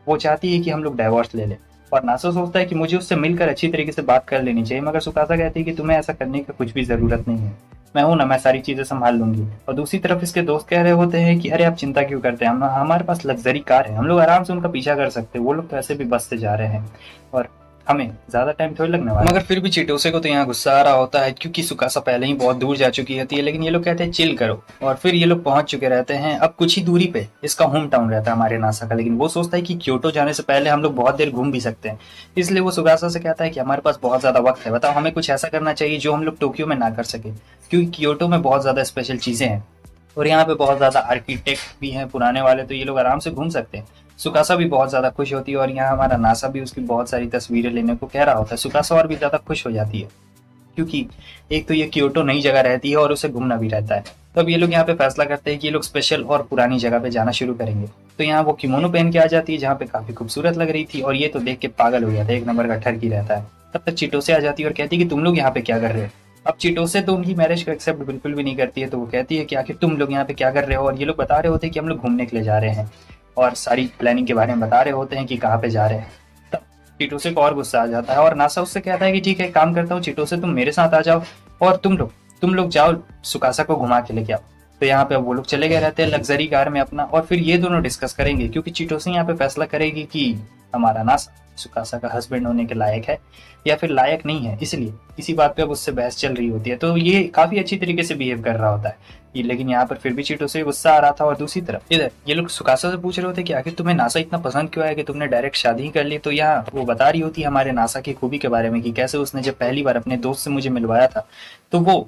वो चाहती है कि हम लोग डाइवोर्स ले लें। और नासा सोचता है कि मुझे उससे मिलकर अच्छी तरीके से बात कर लेनी चाहिए, मगर सुकासा कहती है कि तुम्हें ऐसा करने की कुछ भी ज़रूरत नहीं है, मैं हूं ना, मैं सारी चीज़ें संभाल लूंगी। और दूसरी तरफ इसके दोस्त कह रहे होते हैं कि अरे आप चिंता क्यों करते हैं, हम हमारे पास लग्जरी कार है, हम लोग आराम से उनका पीछा कर सकते हैं, वो लोग तो ऐसे भी बस से जा रहे हैं और हमें ज़्यादा टाइम थोड़ी लगने वाला। मगर फिर भी चिटोसे को तो यहाँ गुस्सा आ रहा होता है क्योंकि सुकासा पहले ही बहुत दूर जा चुकी होती है, लेकिन ये लोग कहते हैं चिल करो। और फिर ये लोग पहुंच चुके रहते हैं। अब कुछ ही दूरी पे इसका होम टाउन रहता है हमारे नासा का, लेकिन वो सोचता है कि क्योटो जाने से पहले हम लोग बहुत देर घूम भी सकते हैं, इसलिए वो सुकासा से कहता है कि हमारे पास बहुत ज़्यादा वक्त है, बताओ हमें कुछ ऐसा करना चाहिए जो हम लोग टोक्यो में ना कर सके, क्योंकि क्योटो में बहुत ज़्यादा स्पेशल चीज़ें हैं और यहाँ पे बहुत ज़्यादा आर्किटेक्ट भी हैं पुराने वाले, तो ये लोग आराम से घूम सकते हैं। सुकासा भी बहुत ज़्यादा खुश होती है और यहाँ हमारा नासा भी उसकी बहुत सारी तस्वीरें लेने को कह रहा होता है। सुकासा और भी ज़्यादा खुश हो जाती है क्योंकि एक तो ये क्योटो नई जगह रहती है और उसे घूमना भी रहता है। तो अब ये लोग यहाँ पे फैसला करते हैं कि ये लोग स्पेशल और पुरानी जगह पे जाना शुरू करेंगे। तो यहाँ वो किमोनो पहन के आ जाती है जहाँ पे काफ़ी खूबसूरत लग रही थी, और ये तो देख के पागल हो गया था, एक नंबर का ठरकी रहता है। तब तक चिटोसे आ जाती है और कहती है कि तुम लोग यहाँ पे क्या कर रहे हो। अब चिटोसे तो उनकी मैरिज को एक्सेप्ट बिल्कुल भी नहीं करती है, तो वो कहती है कि आखिर तुम लोग यहाँ पे क्या कर रहे हो। और ये लोग बता रहे होते हैं कि हम लोग घूमने के लिए जा रहे हैं और सारी प्लानिंग के बारे में बता रहे होते हैं कि कहाँ पे जा रहे हैं। तब चिटोसे को और गुस्सा आ जाता है और नासा उससे कहता है कि ठीक है काम करता हूँ चिटोसे, तुम मेरे साथ आ जाओ और तुम लोग जाओ सुकासा को घुमा के लेके आओ। तो यहाँ पे वो लोग चले गए रहते हैं लग्जरी कार में अपना, और फिर ये दोनों डिस्कस करेंगे क्योंकि चिटोसे यहाँ पे फैसला करेगी कि हमारा नासा सुकासा का हस्बैंड होने के लायक है या फिर लायक नहीं है, इसलिए इसी बात पे अब उससे बहस चल रही होती है। तो ये काफी अच्छी तरीके से बिहेव कर रहा होता है लेकिन यहाँ पर फिर भी चिटोसे गुस्सा आ रहा था। और दूसरी तरफ इधर ये लोग सुकासा से पूछ रहे होते कि आखिर तुम्हें नासा इतना पसंद क्यों है कि तुमने डायरेक्ट शादी ही कर ली। तो यहाँ वो बता रही होती है हमारे नासा की खूबी के बारे में कि कैसे उसने जब पहली बार अपने दोस्त से मुझे मिलवाया था तो वो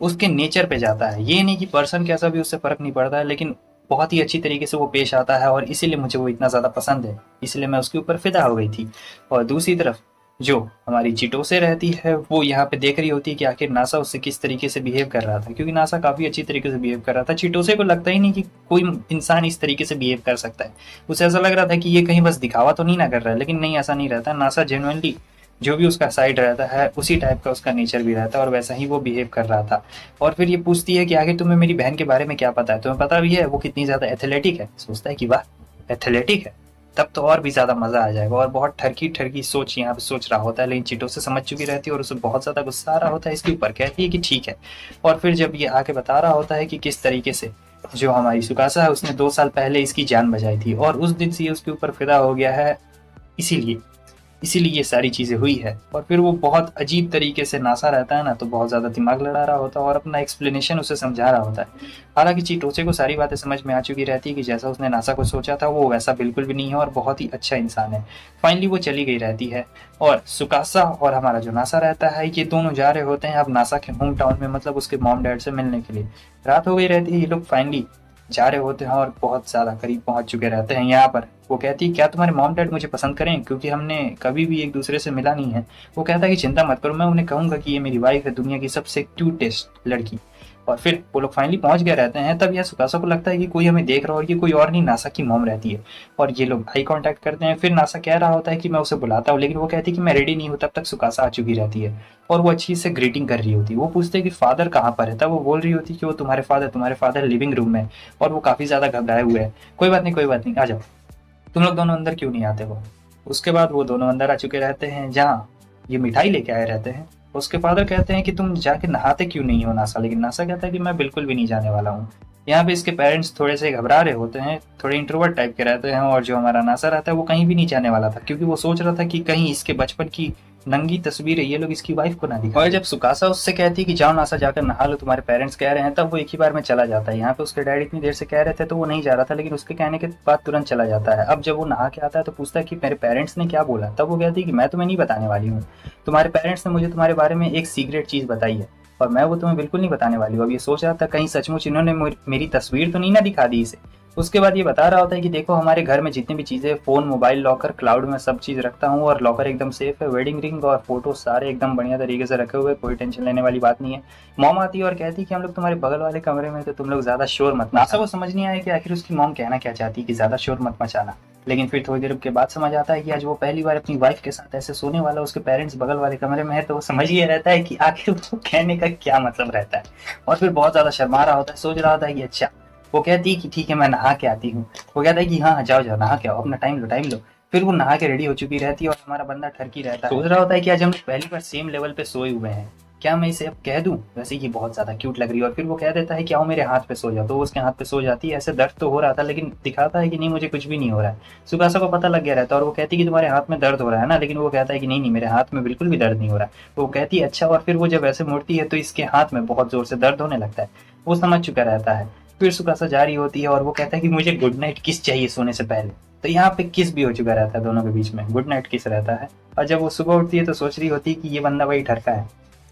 उसके नेचर पे जाता है, ये नहीं कि पर्सन कैसा भी उससे फर्क नहीं पड़ता है, लेकिन बहुत ही अच्छी तरीके से वो पेश आता है और इसीलिए मुझे वो इतना ज़्यादा पसंद है, इसलिए मैं उसके ऊपर फिदा हो गई थी। और दूसरी तरफ जो हमारी चिटोसे रहती है वो यहाँ पे देख रही होती है कि आखिर नासा उससे किस तरीके से बिहेव कर रहा था, क्योंकि नासा काफ़ी अच्छी तरीके से बिहेव कर रहा था। चिटोसे को लगता ही नहीं कि कोई इंसान इस तरीके से बिहेव कर सकता है, उसे ऐसा लग रहा था कि ये कहीं बस दिखावा तो नहीं ना कर रहा है, लेकिन नहीं ऐसा नहीं रहता। नासा जेन्युइनली जो भी उसका साइड रहता है उसी टाइप का उसका नेचर भी रहता है और वैसा ही वो बिहेव कर रहा था। और फिर ये पूछती है कि आगे तुम्हें मेरी बहन के बारे में क्या पता है, तुम्हें पता भी है वो कितनी ज़्यादा एथलेटिक है। सोचता है कि वाह एथलेटिक है, तब तो और भी ज़्यादा मज़ा आ जाएगा। और बहुत ठरकी ठरकी सोच यहाँ पे सोच रहा होता है, लेकिन चीटों से समझ चुकी रहती है और उसे बहुत ज़्यादा गुस्सा आ रहा होता है इसके ऊपर। कहती है कि ठीक है। और फिर जब ये आके बता रहा होता है कि किस तरीके से जो हमारी सुकासा है उसने 2 साल पहले इसकी जान बचाई थी और उस दिन से ये उसके ऊपर फिदा हो गया है, इसीलिए इसीलिए ये सारी चीज़ें हुई है। और फिर वो बहुत अजीब तरीके से नासा रहता है ना, तो बहुत ज़्यादा दिमाग लड़ा रहा होता है और अपना एक्सप्लेनेशन उसे समझा रहा होता है। हालांकि चीटोसे को सारी बातें समझ में आ चुकी रहती है कि जैसा उसने नासा को सोचा था वो वैसा बिल्कुल भी नहीं है और बहुत ही अच्छा इंसान है। फाइनली वो चली गई रहती है और सुकासा और हमारा जो नासा रहता है ये दोनों जा रहे होते हैं अब नासा के होम टाउन में, मतलब उसके मॉम डैड से मिलने के लिए। रात हो गई रहती है, ये लोग फाइनली जा रहे होते हैं और बहुत ज़्यादा करीब पहुंच चुके रहते हैं यहाँ पर। वो कहती है क्या तुम्हारे मॉम डैड मुझे पसंद करें, क्योंकि हमने कभी भी एक दूसरे से मिला नहीं है। वो कहता है कि चिंता मत करो, मैं उन्हें कहूँगा कि ये मेरी वाइफ है, दुनिया की सबसे क्यूटेस्ट लड़की। और फिर वो लोग फाइनली पहुंच गए रहते हैं। तब यह सुकासा को लगता है कि कोई हमें देख रहा है और ये कोई और नहीं नासा की मॉम रहती है। और ये लोग आई कांटेक्ट करते हैं। फिर नासा कह रहा होता है कि मैं उसे बुलाता हूँ, लेकिन वो कहती है कि मैं रेडी नहीं हूँ। तब तक सुकासा आ चुकी रहती है और वो अच्छी से ग्रीटिंग कर रही होती है। वो पूछते हैं कि फादर कहाँ पर है, तब वो बोल रही होती है कि वो तुम्हारे फादर लिविंग रूम में। और वो काफ़ी ज़्यादा घबराए हुए हैं। कोई बात नहीं आ जाओ, तुम लोग दोनों अंदर क्यों नहीं आते हो। उसके बाद वो दोनों अंदर आ चुके रहते हैं जहाँ ये मिठाई लेके आए रहते हैं। उसके फादर कहते हैं कि तुम जाके नहाते क्यों नहीं हो नासा, लेकिन नासा कहता है कि मैं बिल्कुल भी नहीं जाने वाला हूँ। यहाँ पे इसके पेरेंट्स थोड़े से घबरा रहे होते हैं, थोड़े इंट्रोवर्ट टाइप के रहते हैं। और जो हमारा नासा रहता है वो कहीं भी नहीं जाने वाला था, क्योंकि वो सोच रहा था कि कहीं इसके बचपन की नंगी तस्वीरें ये लोग इसकी वाइफ को ना दिखाएं। और जब सुकासा उससे कहती है कि जाओ नासा जाकर नहा लो, तुम्हारे पेरेंट्स कह रहे हैं, तब वो एक ही बार में चला जाता है। यहाँ पे उसके डैडी इतनी देर से कह रहे थे तो वो नहीं जा रहा था, लेकिन उसके कहने के बाद तुरंत चला जाता है। अब जब वो नहा के आता है तो पूछता है कि मेरे पेरेंट्स ने क्या बोला। तब वो कहती है कि मैं तुम्हें नहीं बताने वाली हूँ, तुम्हारे पेरेंट्स ने मुझे तुम्हारे बारे में एक सीक्रेट चीज़ बताई है और मैं वो तुम्हें बिल्कुल नहीं बताने वाली हूँ। अब ये सोच रहा था कहीं सचमुच इन्होंने मेरी तस्वीर तो नहीं ना दिखा दी इसे। उसके बाद ये बता रहा होता है कि देखो हमारे घर में जितनी भी चीज़ें, फ़ोन, मोबाइल, लॉकर, क्लाउड में सब चीज़ रखता हूँ और लॉकर एकदम सेफ है। वेडिंग रिंग और फोटो सारे एकदम बढ़िया तरीके से रखे हुए, कोई टेंशन लेने वाली बात नहीं है। मॉम आती है और कहती है कि हम लोग तुम्हारे बगल वाले कमरे में, तो तुम लोग ज़्यादा शोर मत मचा। वो समझ नहीं आया कि आखिर उसकी मॉम कहना क्या चाहती है कि ज़्यादा शोर मत मचाना। लेकिन फिर थोड़ी देर के बाद समझ आता है कि आज वो पहली बार अपनी वाइफ के साथ ऐसे सोने वाला, उसके पेरेंट्स बगल वाले कमरे में है। तो वो समझ ही रहता है कि आखिर वो कहने का क्या मतलब रहता है। और फिर बहुत ज़्यादा शर्मा रहा होता है, सोच रहा होता है कि अच्छा। वो कहती है कि ठीक है मैं नहा के आती हूँ। वो कहता है कि हाँ जाओ जाओ नहा के आओ, अपना टाइम लो। फिर वो नहा के रेडी हो चुकी रहती है और हमारा बंदा ठरकी रहता है, सोच रहा होता है कि आज हम पहली बार सेम लेवल पे सोए हुए हैं, क्या मैं इसे अब कह दूं, वैसे ये बहुत ज्यादा क्यूट लग रही है। और फिर वो कह देता है कि आओ मेरे हाथ पे सो जाओ। तो वो उसके हाथ पे सो जाती है। ऐसे दर्द तो हो रहा था लेकिन दिखाता है कि नहीं मुझे कुछ भी नहीं हो रहा है। सुकासा को पता लग गया रहता है और वो कहती है कि तुम्हारे हाथ में दर्द हो रहा है ना, लेकिन वो कहता है कि नहीं मेरे हाथ में बिल्कुल भी दर्द नहीं हो रहा है। तो वो कहती है अच्छा। और फिर वो जब ऐसे मुड़ती है तो इसके हाथ में बहुत जोर से दर्द होने लगता है। वो समझ चुका रहता है। फिर सुकासा जारी होती है और वो कहता है कि मुझे गुड नाइट किस चाहिए सोने से पहले। तो यहाँ पे किस भी हो चुका रहता है दोनों के बीच में, गुड नाइट किस रहता है। और जब वो सुबह उठती है तो सोच रही होती है कि ये बंदा वही ठरका है,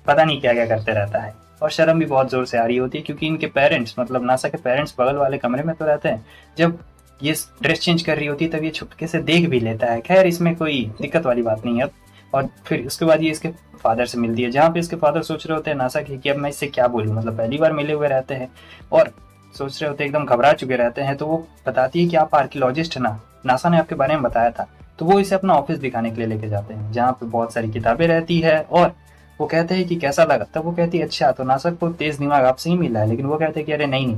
पता नहीं क्या क्या करते रहता है। और शर्म भी बहुत जोर से आ रही होती है, क्योंकि इनके पेरेंट्स, मतलब नासा के पेरेंट्स बगल वाले कमरे में तो रहते हैं। जब ये ड्रेस चेंज कर रही होती है तब ये छुपके से देख भी लेता है। खैर इसमें कोई दिक्कत वाली बात नहीं है अब। और फिर उसके बाद ये इसके फादर से मिलती है, जहाँ पे इसके फादर सोच रहे होते हैं नासा की कि अब मैं इससे क्या बोलूँ, मतलब पहली बार मिले हुए रहते हैं और सोच रहे होते हैं, एकदम घबरा चुके रहते हैं। तो वो बताती है कि आप आर्कियोलॉजिस्ट है ना, नासा ने आपके बारे में बताया था। तो वो इसे अपना ऑफिस दिखाने के लिए लेके जाते हैं, जहाँ पे बहुत सारी किताबें रहती है। और वो कहते हैं कि कैसा लगा। तब वो कहती है अच्छा तो नासा को तेज दिमाग आपसे ही मिला है। लेकिन वो कहते हैं कि अरे नहीं,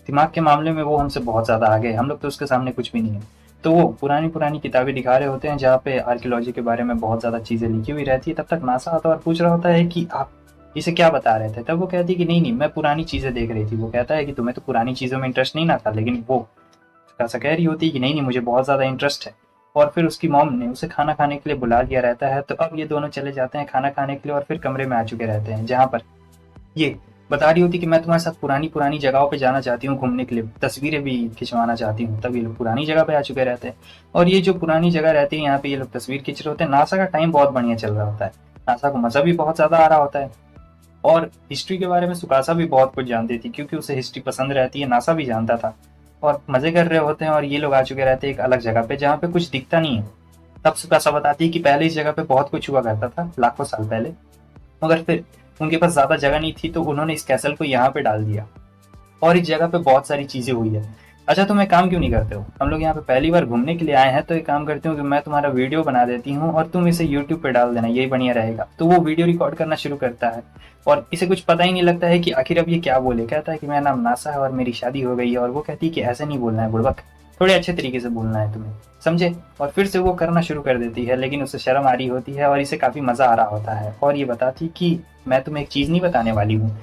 दिमाग के मामले में वो हमसे बहुत ज़्यादा आगे है, हम लोग तो उसके सामने कुछ भी नहीं है। तो वो पुरानी किताबें दिखा रहे होते हैं जहाँ पे आर्कियोलॉजी के बारे में बहुत ज़्यादा चीज़ें लिखी हुई रहती है। तब तक नासा आता है और पूछ रहा होता है कि आप इसे क्या बता रहे थे। तब वो कहती है कि नहीं मैं पुरानी चीज़ें देख रही थी। वो कहता है कि तुम्हें तो पुरानी चीज़ों में इंटरेस्ट नहीं ना था, लेकिन वो ऐसा कह रही होती है कि नहीं मुझे बहुत ज़्यादा इंटरेस्ट है। और फिर उसकी मॉम ने उसे खाना खाने के लिए बुला दिया रहता है। तो अब ये दोनों चले जाते हैं खाना खाने के लिए और फिर कमरे में आ चुके रहते हैं, जहाँ पर ये बता रही होती कि मैं तुम्हारे साथ पुरानी जगहों पे जाना चाहती हूँ घूमने के लिए, तस्वीरें भी खिंचवाना चाहती हूँ। तब ये लोग पुरानी जगह पे आ चुके रहते हैं और ये जो पुरानी जगह रहती है यहाँ पे ये लोग तस्वीर खींच रहे होते हैं। नासा का टाइम बहुत बढ़िया चल रहा होता है, नासा को मज़ा भी बहुत ज़्यादा आ रहा होता है। और हिस्ट्री के बारे में सुकासा भी बहुत कुछ जानती थी, क्योंकि उसे हिस्ट्री पसंद रहती है, नासा भी जानता था। और मज़े कर रहे होते हैं और ये लोग आ चुके रहते हैं एक अलग जगह पे जहाँ पे कुछ दिखता नहीं है। तब सुकासा बताती है कि पहले इस जगह पे बहुत कुछ हुआ करता था लाखों साल पहले, मगर फिर उनके पास ज़्यादा जगह नहीं थी तो उन्होंने इस कैसल को यहाँ पे डाल दिया और इस जगह पे बहुत सारी चीज़ें हुई है। अच्छा तुम एक काम क्यों नहीं करते हो, हम लोग यहाँ पे पहली बार घूमने के लिए आए हैं, तो एक काम करती हूँ कि मैं तुम्हारा वीडियो बना देती हूँ और तुम इसे यूट्यूब पे डाल देना, यही बढ़िया रहेगा। तो वो वीडियो रिकॉर्ड करना शुरू करता है और इसे कुछ पता ही नहीं लगता है कि आखिर अब ये क्या बोले। कहता है कि मेरा नाम नासा है और मेरी शादी हो गई है। और वो कहती है कि ऐसे नहीं बोलना है बुड़बक, थोड़े अच्छे तरीके से बोलना है तुम्हें, समझे। और फिर से वो करना शुरू कर देती है, लेकिन उसे शर्म आ रही होती है और इसे काफ़ी मज़ा आ रहा होता है, और ये बताती कि मैं तुम्हें एक चीज़ नहीं बताने वाली हूँ,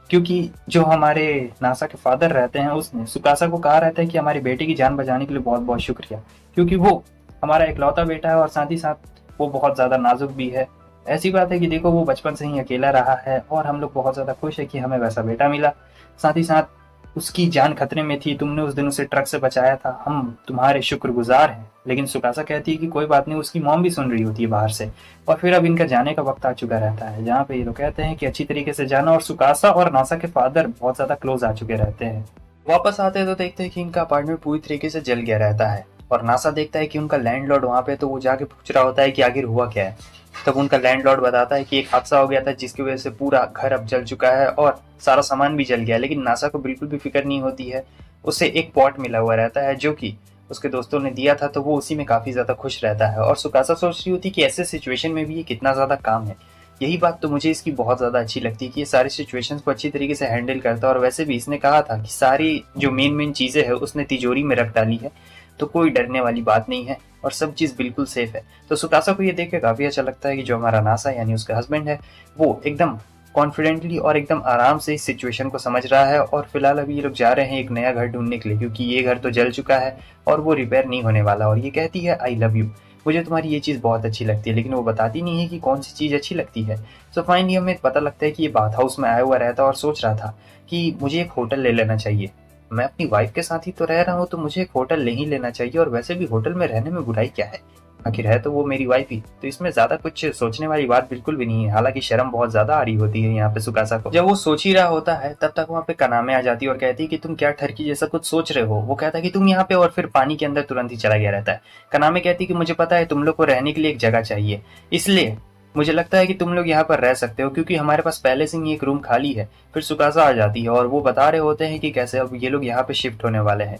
क्योंकि जो हमारे नासा के फादर रहते हैं उसने सुकासा को कहा रहता है कि हमारे बेटे की जान बचाने के लिए बहुत बहुत शुक्रिया, क्योंकि वो हमारा इकलौता बेटा है और साथ ही साथ वो बहुत ज़्यादा नाजुक भी है। ऐसी बात है कि देखो वो बचपन से ही अकेला रहा है और हम लोग बहुत ज़्यादा खुश है कि हमें वैसा बेटा मिला। साथ ही साथ उसकी जान खतरे में थी, तुमने उस दिन उसे ट्रक से बचाया था, हम तुम्हारे शुक्रगुजार हैं। लेकिन सुकासा कहती है कि कोई बात नहीं, उसकी मॉम भी सुन रही होती है बाहर से। और फिर अब इनका जाने का वक्त आ चुका रहता है, जहाँ पे ये लोग कहते हैं कि अच्छी तरीके से जाना, और सुकासा और नासा के फादर बहुत ज़्यादा क्लोज आ चुके रहते हैं। वापस आते हैं तो देखते हैं कि इनका अपार्टमेंट पूरी तरीके से जल गया रहता है, और नासा देखता है कि उनका लैंडलॉर्ड वहाँ पे, तो वो जाके पूछ रहा होता है कि आखिर हुआ क्या है। तब उनका लैंडलॉर्ड बताता है कि एक हादसा हो गया था जिसकी वजह से पूरा घर अब जल चुका है और सारा सामान भी जल गया है। लेकिन नासा को बिल्कुल भी फिक्र नहीं होती है, उसे एक पॉट मिला हुआ रहता है जो कि उसके दोस्तों ने दिया था, तो वो उसी में काफ़ी ज़्यादा खुश रहता है। और सुकासा सोच रही होती कि ऐसे सिचुएशन में भी ये कितना ज़्यादा काम है। यही बात तो मुझे इसकी बहुत ज़्यादा अच्छी लगती है कि ये सारी सिचुएशंस को अच्छी तरीके से हैंडल करता है। और वैसे भी इसने कहा था कि सारी जो मेन चीज़ें हैं उसने तिजोरी में रख डाली है, तो कोई डरने वाली बात नहीं है और सब चीज़ बिल्कुल सेफ है। तो सुकासा को ये देख के काफ़ी अच्छा लगता है कि जो हमारा नासा यानी उसका हस्बैंड है वो एकदम कॉन्फिडेंटली और एकदम आराम से इस सिचुएशन को समझ रहा है। और फिलहाल अभी ये लोग जा रहे हैं एक नया घर ढूंढने के लिए, क्योंकि ये घर तो जल चुका है और वो रिपेयर नहीं होने वाला। और ये कहती है आई लव यू, मुझे तुम्हारी ये चीज़ बहुत अच्छी लगती है, लेकिन वो बताती नहीं है कि कौन सी चीज़ अच्छी लगती है। सो फाइनली हमें पता लगता है कि ये बाथ हाउस में आया हुआ रहता है और सोच रहा था कि मुझे एक होटल ले लेना चाहिए। मैं अपनी वाइफ के साथ ही तो रह रहा हूँ, तो मुझे एक होटल ले ही लेना चाहिए, और वैसे भी होटल में रहने में बुराई क्या है, आखिर है तो वो मेरी वाइफ ही, तो इसमें ज्यादा कुछ सोचने वाली बात बिल्कुल भी नहीं है। हालांकि शर्म बहुत ज्यादा आ रही होती है यहाँ पे सुकासा को। जब वो सोच ही रहा होता है तब तक वहाँ पे कनामे आ जाती है और कहती है कि तुम क्या ठरकी जैसा कुछ सोच रहे हो। वो कहता है कि तुम यहाँ पे, और फिर पानी के अंदर तुरंत ही चला गया रहता है। कनामे कहती है कि मुझे पता है तुम लोग को रहने के लिए एक जगह चाहिए, इसलिए मुझे लगता है कि तुम लोग यहाँ पर रह सकते हो, क्योंकि हमारे पास पहले से ही एक रूम खाली है। फिर सुकासा आ जाती है और वो बता रहे होते हैं कि कैसे अब ये लोग यहाँ पे शिफ्ट होने वाले हैं।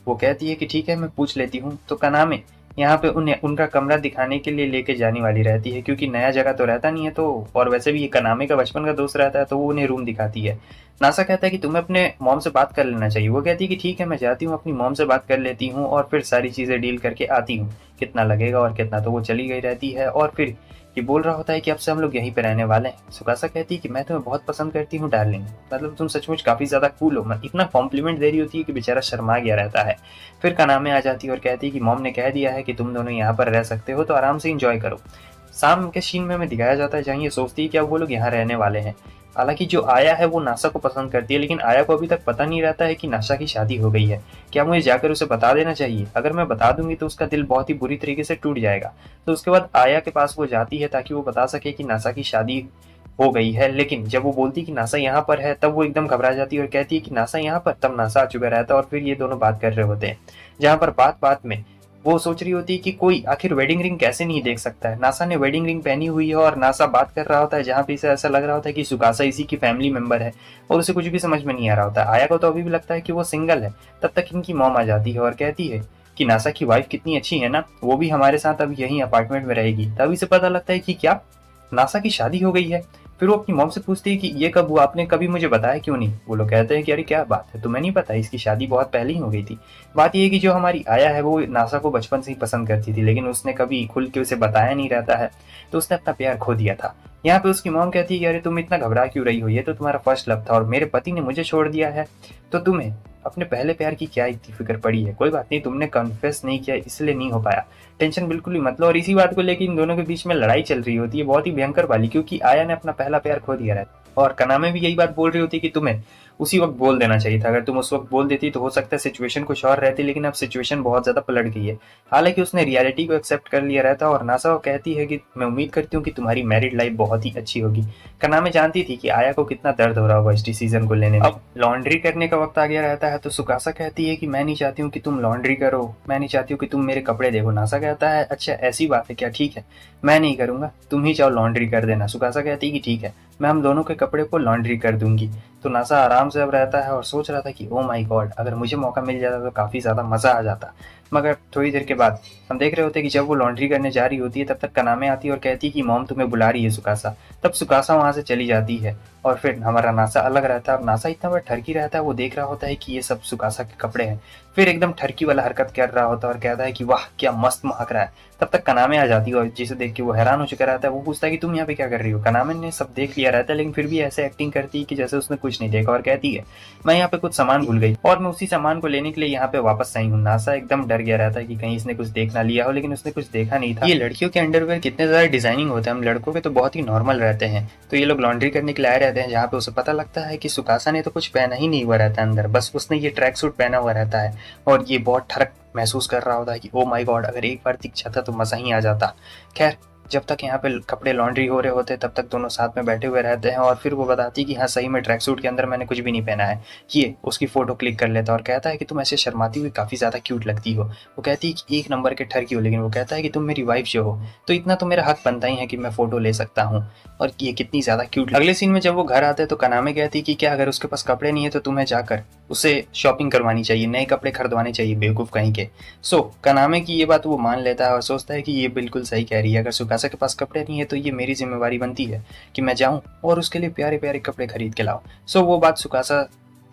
वो कहती है कि ठीक है मैं पूछ लेती हूँ। तो कनामे यहाँ पे उन्हें उनका कमरा दिखाने के लिए लेके जाने वाली रहती है, क्योंकि नया जगह तो रहता नहीं है, तो और वैसे भी ये कनामे का बचपन का दोस्त रहता है, तो वो उन्हें रूम दिखाती है। नासा कहता है कि तुम्हें अपने मॉम से बात कर लेना चाहिए। वो कहती है कि ठीक है मैं जाती हूँ, अपनी मॉम से बात कर लेती हूँ और फिर सारी चीज़ें डील करके आती हूँ, कितना लगेगा और कितना। तो वो चली गई रहती है और फिर ये बोल रहा होता है कि अब से हम लोग यहीं पे रहने वाले हैं। सुकासा कहती है कि मैं तुम्हें बहुत पसंद करती हूँ डार्लिंग, मतलब तुम सचमुच काफ़ी ज़्यादा कूल हो। मैं इतना कॉम्प्लीमेंट दे रही होती है कि बेचारा शर्मा गया रहता है। फिर कनामे आ जाती है और कहती है कि मॉम ने कह दिया है कि तुम दोनों यहाँ पर रह सकते हो, तो आराम से इंजॉय करो। शाम के सीन में हमें दिखाया जाता है जहाँ ये सोचती है कि अब वो लोग यहाँ रहने वाले हैं। हालांकि जो आया है वो नासा को पसंद करती है, लेकिन आया को अभी तक पता नहीं रहता है कि नासा की शादी हो गई है। क्या मुझे जाकर उसे बता देना चाहिए? अगर मैं बता दूंगी तो उसका दिल बहुत ही बुरी तरीके से टूट जाएगा। तो उसके बाद आया के पास वो जाती है ताकि वो बता सके कि नासा की शादी हो गई है। लेकिन जब वो बोलती कि नासा यहाँ पर है तब वो एकदम घबरा जाती है और कहती है कि नासा यहाँ पर। तब नासा आ चुका रहता है और फिर ये दोनों बात कर रहे होते हैं, जहाँ पर बात बात में वो सोच रही होती है कि कोई आखिर वेडिंग रिंग कैसे नहीं देख सकता है। नासा ने वेडिंग रिंग पहनी हुई है और नासा बात कर रहा होता है, जहाँ पे इसे ऐसा लग रहा होता है कि सुकासा इसी की फैमिली मेंबर है और उसे कुछ भी समझ में नहीं आ रहा होता है। आया को तो अभी भी लगता है कि वो सिंगल है। तब तक इनकी मॉम आ जाती है और कहती है कि नासा की वाइफ कितनी अच्छी है ना, वो भी हमारे साथ अब यहीं अपार्टमेंट में रहेगी। तब इसे पता लगता है कि क्या नासा की शादी हो गई है। फिर वो अपनी मॉम से पूछती है कि ये कब हुआ, आपने कभी मुझे बताया क्यों नहीं। वो लोग कहते हैं कि अरे क्या बात है, तुम्हें नहीं पता, इसकी शादी बहुत पहले ही हो गई थी। बात ये है कि जो हमारी आया है वो नासा को बचपन से ही पसंद करती थी, लेकिन उसने कभी खुल के उसे बताया नहीं रहता है, तो उसने अपना प्यार खो दिया था। यहाँ पे उसकी मॉम कहती है कि अरे तुम इतना घबरा क्यों रही हो, ये तो तुम्हारा फर्स्ट लव था और मेरे पति ने मुझे छोड़ दिया है, तो तुम्हें अपने पहले प्यार की क्या इतनी फिक्र पड़ी है। कोई बात नहीं, तुमने कन्फेस नहीं किया इसलिए नहीं हो पाया, टेंशन बिल्कुल भी मत लो। और इसी बात को लेकर इन दोनों के बीच में लड़ाई चल रही होती है, बहुत ही भयंकर वाली, क्योंकि आया ने अपना पहला प्यार खो दिया रहता है और कनामे भी यही बात बोल रही होती है कि तुम्हें उसी वक्त बोल देना चाहिए था। अगर तुम उस वक्त बोल देती तो हो सकता है सिचुएशन कुछ और रहती, लेकिन अब सिचुएशन बहुत ज्यादा पलट गई है। हालांकि उसने रियलिटी को एक्सेप्ट कर लिया रहता और नासा कहती है कि मैं उम्मीद करती हूँ कि तुम्हारी मैरिड लाइफ बहुत ही अच्छी होगी। कनामे जानती थी कि आया को कितना दर्द हो रहा होगा इस डिसीजन को लेने में। अब लॉन्ड्री करने का वक्त आ गया रहता है, तो सुकासा कहती है कि मैं नहीं चाहती हूँ कि तुम लॉन्ड्री करो, मैं नहीं चाहती हूँ कि तुम मेरे कपड़े देखो। नासा कहता है अच्छा ऐसी बात है क्या, ठीक है मैं नहीं करूंगा, तुम ही चाहो लॉन्ड्री कर देना। सुकासा कहती है कि ठीक है मैं हम दोनों के कपड़े को लॉन्ड्री कर दूंगी। तो नासा आराम से अब रहता है और सोच रहा था कि ओ माय गॉड, अगर मुझे मौका मिल जाता तो काफ़ी ज़्यादा मज़ा आ जाता। मगर थोड़ी देर के बाद हम देख रहे होते हैं कि जब वो लॉन्ड्री करने जा रही होती है तब तक कनामे आती है और कहती है कि मॉम तुम्हें बुला रही है सुकासा। तब सुकासा वहाँ से चली जाती है और फिर हमारा नासा अलग रहता है और नासा इतना बड़ा ठरकी रहता है, वो देख रहा होता है कि ये सब सुकासा के कपड़े हैं। फिर एकदम ठरकी वाला हरकत कर रहा होता है और कहता है कि वाह क्या मस्त महक रहा है। तब तक कनामे आ जाती है और जिसे देख के वो हैरान हो चुका रहता है। वो पूछता है कि तुम यहाँ पे क्या कर रही हो। कनामे ने सब देख लिया रहता है लेकिन फिर भी ऐसे एक्टिंग करती है कि जैसे उसने कुछ नहीं देखा और कहती है मैं यहाँ पे कुछ सामान भूल गई और मैं उसी सामान को लेने के लिए यहाँ पे वापस आई हूँ। नासा एकदम डर गया रहता है कि कहीं इसने कुछ देख ना लिया हो, लेकिन उसने कुछ देखा नहीं था। ये लड़कियों के अंडरवेयर कितने ज्यादा डिजाइनिंग होते हैं, हम लड़कों के तो बहुत ही नॉर्मल रहते हैं। तो ये लोग लॉन्ड्री करने के लिए आए रहते हैं जहाँ पे उसे पता लगता है कि सुकासा ने तो कुछ पहना ही नहीं हुआ रहता है अंदर, बस उसने ये ट्रैक सूट पहना हुआ रहता है और ये बहुत ठरक महसूस कर रहा होता है कि ओ माय गॉड अगर एक बार दिख जाता तो मजा ही आ जाता। खैर जब तक यहाँ पे कपड़े लॉन्ड्री हो रहे होते तब तक दोनों साथ में बैठे हुए रहते हैं और फिर वो बताती कि हाँ सही में ट्रैक सूट के अंदर मैंने कुछ भी नहीं पहना है। ये उसकी फोटो क्लिक कर लेता और कहता है कि तुम ऐसे शर्माती हुई काफी ज्यादा क्यूट लगती हो। वो कहती है कि एक नंबर के ठरकी हो, लेकिन वो कहता है कि तुम मेरी वाइफ जो हो तो इतना तो मेरा हक बनता ही है कि मैं फोटो ले सकता हूँ और ये कितनी ज्यादा क्यूट। अगले सीन में जब वो घर आते हैं तो कनामे कहती कि क्या अगर उसके पास कपड़े नहीं है तो तुम्हें जाकर उसे शॉपिंग करवानी चाहिए, नए कपड़े खरीदवाने चाहिए बेवकूफ कहीं के। सो कनामे की ये बात वो मान लेता है और सोचता है कि ये बिल्कुल सही कह रही है, अगर सुकासा के पास कपड़े नहीं है तो ये मेरी जिम्मेवारी बनती है कि मैं जाऊं और उसके लिए प्यारे प्यारे कपड़े खरीद के लाऊं। सो वो बात सुकासा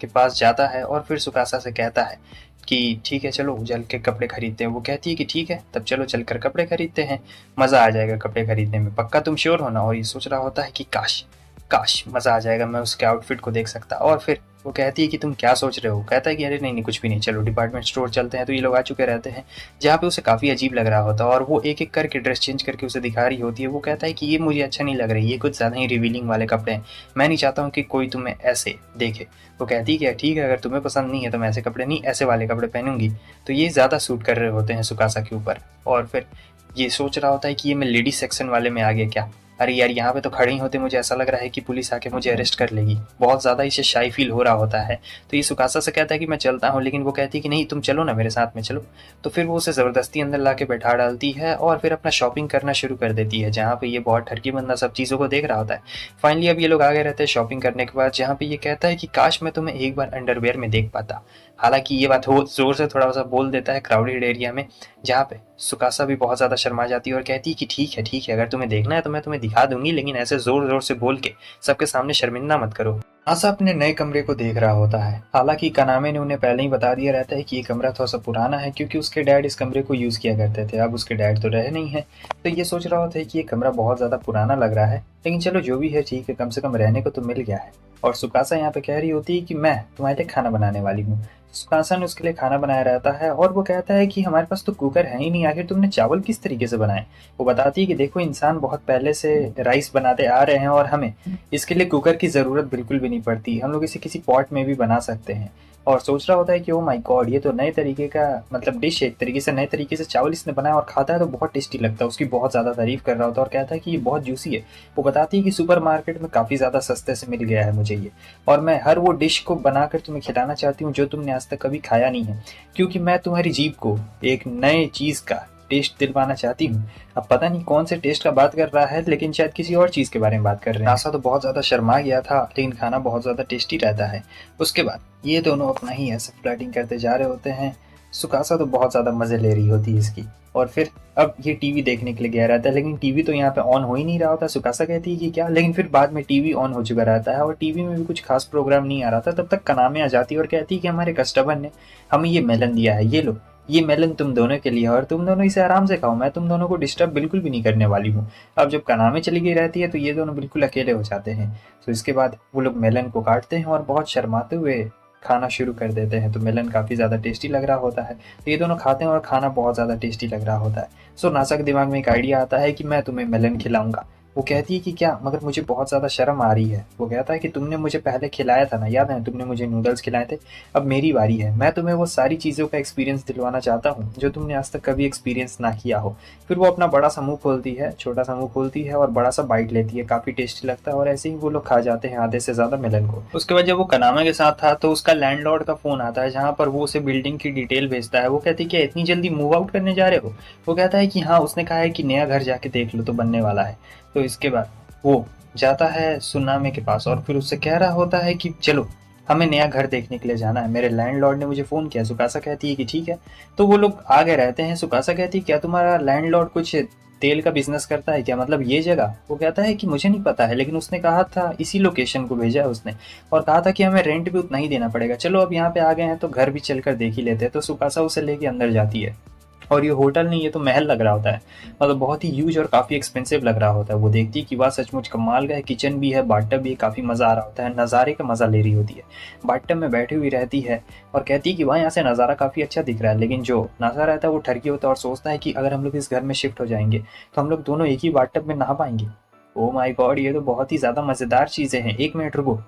के पास जाता है और फिर सुकासा से कहता है कि ठीक है चलो चल के कपड़े खरीदते हैं। वो कहती है कि ठीक है तब चलो चल कर कपड़े खरीदते हैं, मज़ा आ जाएगा कपड़े खरीदने में, पक्का तुम श्योर हो ना। और ये सोच रहा होता है कि काश काश मज़ा आ जाएगा, मैं उसके आउटफिट को देख सकता। और फिर वो कहती है कि तुम क्या सोच रहे हो। कहता है कि अरे नहीं नहीं कुछ भी नहीं, चलो डिपार्टमेंट स्टोर चलते हैं। तो ये लोग आ चुके रहते हैं जहाँ पे उसे काफ़ी अजीब लग रहा होता है और वो एक एक करके ड्रेस चेंज करके उसे दिखा रही होती है। वो कहता है कि ये मुझे अच्छा नहीं लग रही, ये कुछ ज़्यादा ही रिवीलिंग वाले कपड़े हैं, मैं नहीं चाहता हूँ कि कोई तुम्हें ऐसे देखे। वो कहती है कि ठीक है अगर तुम्हें पसंद नहीं है तो मैं ऐसे कपड़े नहीं ऐसे वाले कपड़े पहनूंगी। तो ये ज़्यादा सूट कर रहे होते हैं सुकासा के ऊपर। और फिर ये सोच रहा होता है कि ये मैं लेडीज सेक्शन वाले में आ गया क्या, अरे यार यहाँ पे तो खड़े ही होते मुझे ऐसा लग रहा है कि पुलिस आके मुझे अरेस्ट कर लेगी। बहुत ज़्यादा इसे शाई फील हो रहा होता है। तो ये सुकासा से कहता है कि मैं चलता हूँ, लेकिन वो कहती है कि नहीं तुम चलो ना मेरे साथ में चलो। तो फिर वो उसे ज़बरदस्ती अंदर ला के बैठा डालती है और फिर अपना शॉपिंग करना शुरू कर देती है, जहाँ पे ये बहुत ठरकी बंदा सब चीज़ों को देख रहा होता है। फाइनली अब ये लोग आगे रहते हैं शॉपिंग करने के बाद, जहाँ पे ये कहता है कि काश मैं तुम्हें एक बार अंडरवेयर में देख पाता। हालांकि ये बात वो जोर से थोड़ा सा बोल देता है क्राउडेड एरिया में, जहाँ पे सुकासा भी बहुत ज़्यादा शर्मा जाती है और कहती है कि ठीक है अगर तुम्हें देखना है तो मैं तुम्हें दिखा दूंगी, लेकिन ऐसे जोर जोर से बोल के सबके सामने शर्मिंदा मत करो। नासा अपने नए कमरे को देख रहा होता है। हालांकि कनामे ने उन्हें पहले ही बता दिया रहता है कि ये कमरा थोड़ा सा पुराना है क्योंकि उसके डैड इस कमरे को यूज़ किया करते थे, अब उसके डैड तो रहे नहीं है। तो ये सोच रहा होता है कि ये कमरा बहुत ज़्यादा पुराना लग रहा है, लेकिन चलो जो भी है ठीक है, कम से कम रहने को तो मिल गया है। और सुकासा यहाँ पे कह रही होती है कि मैं तुम्हारे लिए खाना बनाने वाली हूँ। सुकासा ने उसके लिए खाना बनाया रहता है और वो कहता है कि हमारे पास तो कुकर है ही नहीं, आखिर तुमने चावल किस तरीके से बनाए। वो बताती है कि देखो इंसान बहुत पहले से राइस बनाते आ रहे हैं और हमें इसके लिए कुकर की ज़रूरत बिल्कुल भी नहीं पड़ती, हम लोग इसे किसी पॉट में भी बना सकते हैं। और सोच रहा होता है कि ओ माय गॉड ये तो नए तरीके का मतलब डिश है, एक तरीके से नए तरीके से चावल इसने बनाया और खाता है तो बहुत टेस्टी लगता है। उसकी बहुत ज़्यादा तारीफ कर रहा होता है और कहता है कि ये बहुत जूसी है। वो बताती है कि सुपर मार्केट में काफ़ी ज़्यादा सस्ते से मिल गया है मुझे ये, और मैं हर वो डिश को बनाकर तुम्हें खिलाना चाहती हूँ जो तुमने आज तक कभी खाया नहीं है, क्योंकि मैं तुम्हारी जीभ को एक नए चीज़ का टेस्ट दिलवाना चाहती हूँ। अब पता नहीं कौन से टेस्ट का बात कर रहा है, लेकिन शायद किसी और चीज़ के बारे में बात कर रहे हैं। नासा तो बहुत ज़्यादा शर्मा गया था, लेकिन खाना बहुत ज़्यादा टेस्टी रहता है। उसके बाद ये दोनों अपना ही ऐसे फ्लर्टिंग करते जा रहे होते हैं। सुकासा तो बहुत ज़्यादा मज़े ले रही होती है इसकी। और फिर अब ये टीवी देखने के लिए गया रहता है, लेकिन टीवी तो यहाँ पे ऑन हो ही नहीं रहा होता। सुकासा कहती है कि क्या, लेकिन फिर बाद में टीवी ऑन हो चुका रहता है और टीवी में भी कुछ खास प्रोग्राम नहीं आ रहा था। तब तक कनामे आ जाती है और कहती है कि हमारे कस्टमर ने हमें ये मेलन दिया है, ये लो ये मेलन तुम दोनों के लिए है और तुम दोनों इसे आराम से खाओ, मैं तुम दोनों को डिस्टर्ब बिल्कुल भी नहीं करने वाली हूँ। अब जब कनामे चली गई रहती है तो ये दोनों बिल्कुल अकेले हो जाते हैं। तो इसके बाद वो लोग मेलन को काटते हैं और बहुत शर्माते हुए खाना शुरू कर देते हैं। तो मेलन काफ़ी ज़्यादा टेस्टी लग रहा होता है, तो ये दोनों खाते हैं और खाना बहुत ज़्यादा टेस्टी लग रहा होता है। सो नासा के दिमाग में एक आइडिया आता है कि मैं तुम्हें मेलन खिलाऊंगा। वो कहती है कि क्या, मगर मुझे बहुत ज़्यादा शर्म आ रही है। वो कहता है कि तुमने मुझे पहले खिलाया था ना, याद है तुमने मुझे नूडल्स खिलाए थे, अब मेरी बारी है। मैं तुम्हें वो सारी चीज़ों का एक्सपीरियंस दिलवाना चाहता हूँ जो तुमने आज तक कभी एक्सपीरियंस ना किया हो। फिर वो अपना बड़ा सा मुँह खोलती है, छोटा सा मुँह खोलती है और बड़ा सा बाइट लेती है, काफ़ी टेस्टी लगता है और ऐसे ही वो लोग खा जाते हैं आधे से ज़्यादा मेलन को। उसके बाद जब वो कनामा के साथ था तो उसका लैंडलॉर्ड का फ़ोन आता है, जहाँ पर वो उसे बिल्डिंग की डिटेल भेजता है। वो कहती है क्या इतनी जल्दी मूव आउट करने जा रहे हो। वो कहता है कि हाँ, उसने कहा है कि नया घर जाके देख लो तो बनने वाला है। तो इसके बाद वो जाता है सुनामे के पास और फिर उससे कह रहा होता है कि चलो हमें नया घर देखने के लिए जाना है, मेरे लैंडलॉर्ड ने मुझे फ़ोन किया। सुकासा कहती है कि ठीक है। तो वो लोग आगे रहते हैं। सुकासा कहती है क्या तुम्हारा लैंडलॉर्ड कुछ तेल का बिजनेस करता है क्या, मतलब ये जगह? वो कहता है कि मुझे नहीं पता है, लेकिन उसने कहा था, इसी लोकेशन को भेजा है उसने, और कहा था कि हमें रेंट भी उतना ही देना पड़ेगा। चलो अब यहाँ पे आ गए हैं तो घर भी चलकर देख ही लेते हैं। तो सुकासा उसे लेके अंदर जाती है, और ये होटल नहीं, ये तो महल लग रहा होता है, मतलब बहुत ही ह्यूज और काफ़ी एक्सपेंसिव लग रहा होता है। वो देखती है कि वाह सचमुच कमाल का है, किचन भी है, बाथटब भी है, काफ़ी मज़ा आ रहा होता है, नज़ारे का मज़ा ले रही होती है। बाथटब में बैठी हुई रहती है और कहती है कि वाह यहाँ से नज़ारा काफ़ी अच्छा दिख रहा है। लेकिन जो नासा रहता है वो ठरकी होता है और सोचता है कि अगर हम लोग इस घर में शिफ्ट हो जाएंगे तो हम लोग दोनों एक ही बाथटब में नहा पाएंगे। ओ माय गॉड, ये तो बहुत ही ज़्यादा मज़ेदार चीज़ें हैं। एक मिनट रुको,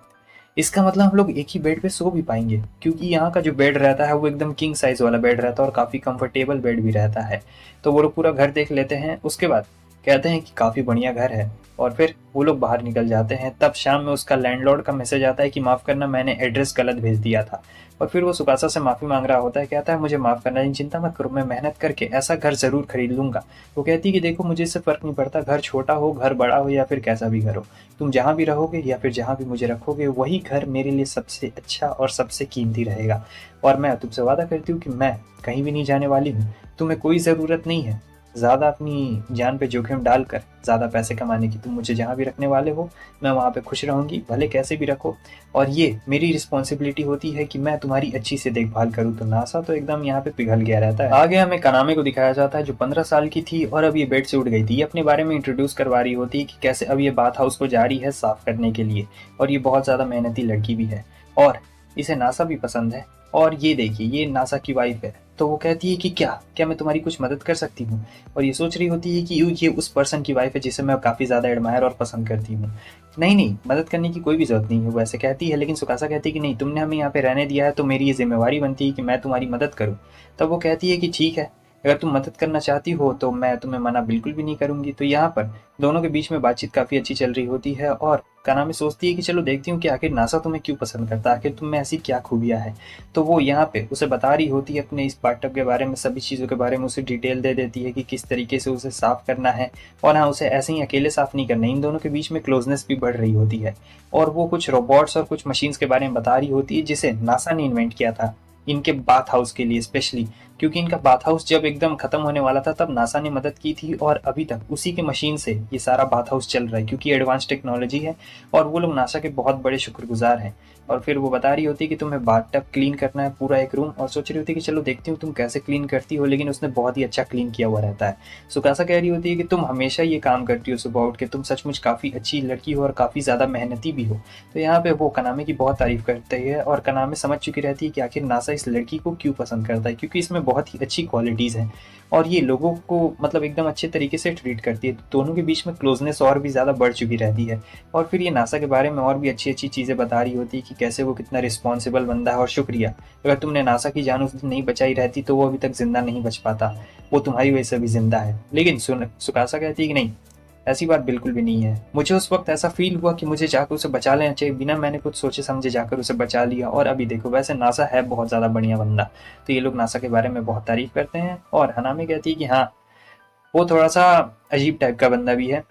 इसका मतलब हम लोग एक ही बेड पे सो भी पाएंगे, क्योंकि यहाँ का जो बेड रहता है वो एकदम किंग साइज वाला बेड रहता है और काफ़ी कंफर्टेबल बेड भी रहता है। तो वो लोग पूरा घर देख लेते हैं, उसके बाद कहते हैं कि काफ़ी बढ़िया घर है, और फिर वो लोग बाहर निकल जाते हैं। तब शाम में उसका लैंडलॉर्ड का मैसेज आता है कि माफ़ करना, मैंने एड्रेस गलत भेज दिया था। और फिर वो सुकासा से माफ़ी मांग रहा होता है, कहता है मुझे माफ़ करना, लेकिन चिंता मत करो, मैं मेहनत करके ऐसा घर ज़रूर खरीद लूँगा। वो कहती है कि देखो मुझे इससे फ़र्क नहीं पड़ता, घर छोटा हो, घर बड़ा हो, या फिर कैसा भी घर हो, तुम जहाँ भी रहोगे या फिर जहाँ भी मुझे रखोगे, वही घर मेरे लिए सबसे अच्छा और सबसे कीमती रहेगा। और मैं तुमसे वादा करती हूँ कि मैं कहीं भी नहीं जाने वाली हूँ। तुम्हें कोई ज़रूरत नहीं है ज़्यादा अपनी जान पे जोखिम डालकर ज़्यादा पैसे कमाने की। तुम मुझे जहाँ भी रखने वाले हो मैं वहाँ पे खुश रहूँगी, भले कैसे भी रखो, और ये मेरी रिस्पॉन्सिबिलिटी होती है कि मैं तुम्हारी अच्छी से देखभाल करूँ। तो नासा तो एकदम यहाँ पे पिघल गया रहता है। आगे हमें कानामे को दिखाया जाता है जो 15 साल की थी और अब ये बेड से उठ गई थी। ये अपने बारे में इंट्रोड्यूस करवा रही होती है कि कैसे अब ये बाथ हाउस को जा रही है साफ़ करने के लिए, और ये बहुत ज़्यादा मेहनती लड़की भी है और इसे नासा भी पसंद है। और ये देखिए, ये नासा की वाइफ है। तो वो कहती है कि क्या क्या मैं तुम्हारी कुछ मदद कर सकती हूँ, और ये सोच रही होती है कि ये उस पर्सन की वाइफ है जिसे मैं काफ़ी ज़्यादा एडमायर और पसंद करती हूँ। नहीं नहीं, मदद करने की कोई भी ज़रूरत नहीं है, वो ऐसे कहती है। लेकिन सुकासा कहती है कि नहीं, तुमने हमें यहाँ पे रहने दिया है तो मेरी ये जिम्मेवारी बनती है कि मैं तुम्हारी मदद करूँ। तब वो कहती है कि ठीक है, अगर तुम मदद करना चाहती हो तो मैं तुम्हें मना बिल्कुल भी नहीं करूँगी। तो यहाँ पर दोनों के बीच में बातचीत काफ़ी अच्छी चल रही होती है, और कानामे सोचती है कि चलो देखती हूँ कि आखिर नासा तुम्हें क्यों पसंद करता है, आखिर तुम में ऐसी क्या खूबियाँ है। तो वो यहाँ पे उसे बता रही होती है अपने इस बाथटब के बारे में, सभी चीज़ों के बारे में उसे डिटेल दे देती है कि किस तरीके से उसे साफ़ करना है। और हाँ, उसे ऐसे ही अकेले साफ़ नहीं करना, इन दोनों के बीच में क्लोजनेस भी बढ़ रही होती है। और वो कुछ रोबोट्स और कुछ मशीन्स के बारे में बता रही होती है जिसे नासा ने इन्वेंट किया था इनके बाथ हाउस के लिए स्पेशली, क्योंकि इनका बाथ हाउस जब एकदम खत्म होने वाला था तब नासा ने मदद की थी, और अभी तक उसी के मशीन से ये सारा बाथ हाउस चल रहा है, क्योंकि एडवांस टेक्नोलॉजी है और वो लोग नासा के बहुत बड़े शुक्रगुजार हैं। और फिर वो बता रही होती है कि तुम्हें बाथटब क्लीन करना है पूरा एक रूम, और सोच रही होती है कि चलो देखती हूँ तुम कैसे क्लीन करती हो, लेकिन उसने बहुत ही अच्छा क्लीन किया हुआ रहता है। सुकासा कह रही होती है कि तुम हमेशा ये काम करती हो सुबह उठ के, तुम सचमुच काफ़ी अच्छी लड़की हो और काफ़ी ज़्यादा मेहनती भी हो। तो यहाँ पे वो कनामे की बहुत तारीफ करती है, और कनामे समझ चुकी रहती है कि आखिर नासा इस लड़की को क्यों पसंद करता है, क्योंकि इसमें बहुत ही अच्छी क्वालिटीज़ हैं और ये लोगों को मतलब एकदम अच्छे तरीके से ट्रीट करती है। दोनों के बीच में क्लोजनेस और भी ज़्यादा बढ़ चुकी रहती है। और फिर ये नासा के बारे में और भी अच्छी अच्छी चीज़ें बता रही होती है कि कैसे वो कितना रिस्पॉन्सिबल बंदा है, और शुक्रिया, अगर तुमने नासा की जान उस दिन नहीं बचाई रहती तो वो अभी तक जिंदा नहीं बच पाता, वो तुम्हारी वजह से भी जिंदा है। लेकिन सुकासा कहती है कि नहीं, ऐसी बात बिल्कुल भी नहीं है। मुझे उस वक्त ऐसा फील हुआ कि मुझे जाकर उसे बचा लेना चाहिए, बिना मैंने कुछ सोचे समझे जाकर उसे बचा लिया, और अभी देखो, वैसे नासा है बहुत ज़्यादा बढ़िया बंदा। तो ये लोग नासा के बारे में बहुत तारीफ करते हैं, और हनामी कहती है कि हाँ, वो थोड़ा सा अजीब टाइप का बंदा भी है।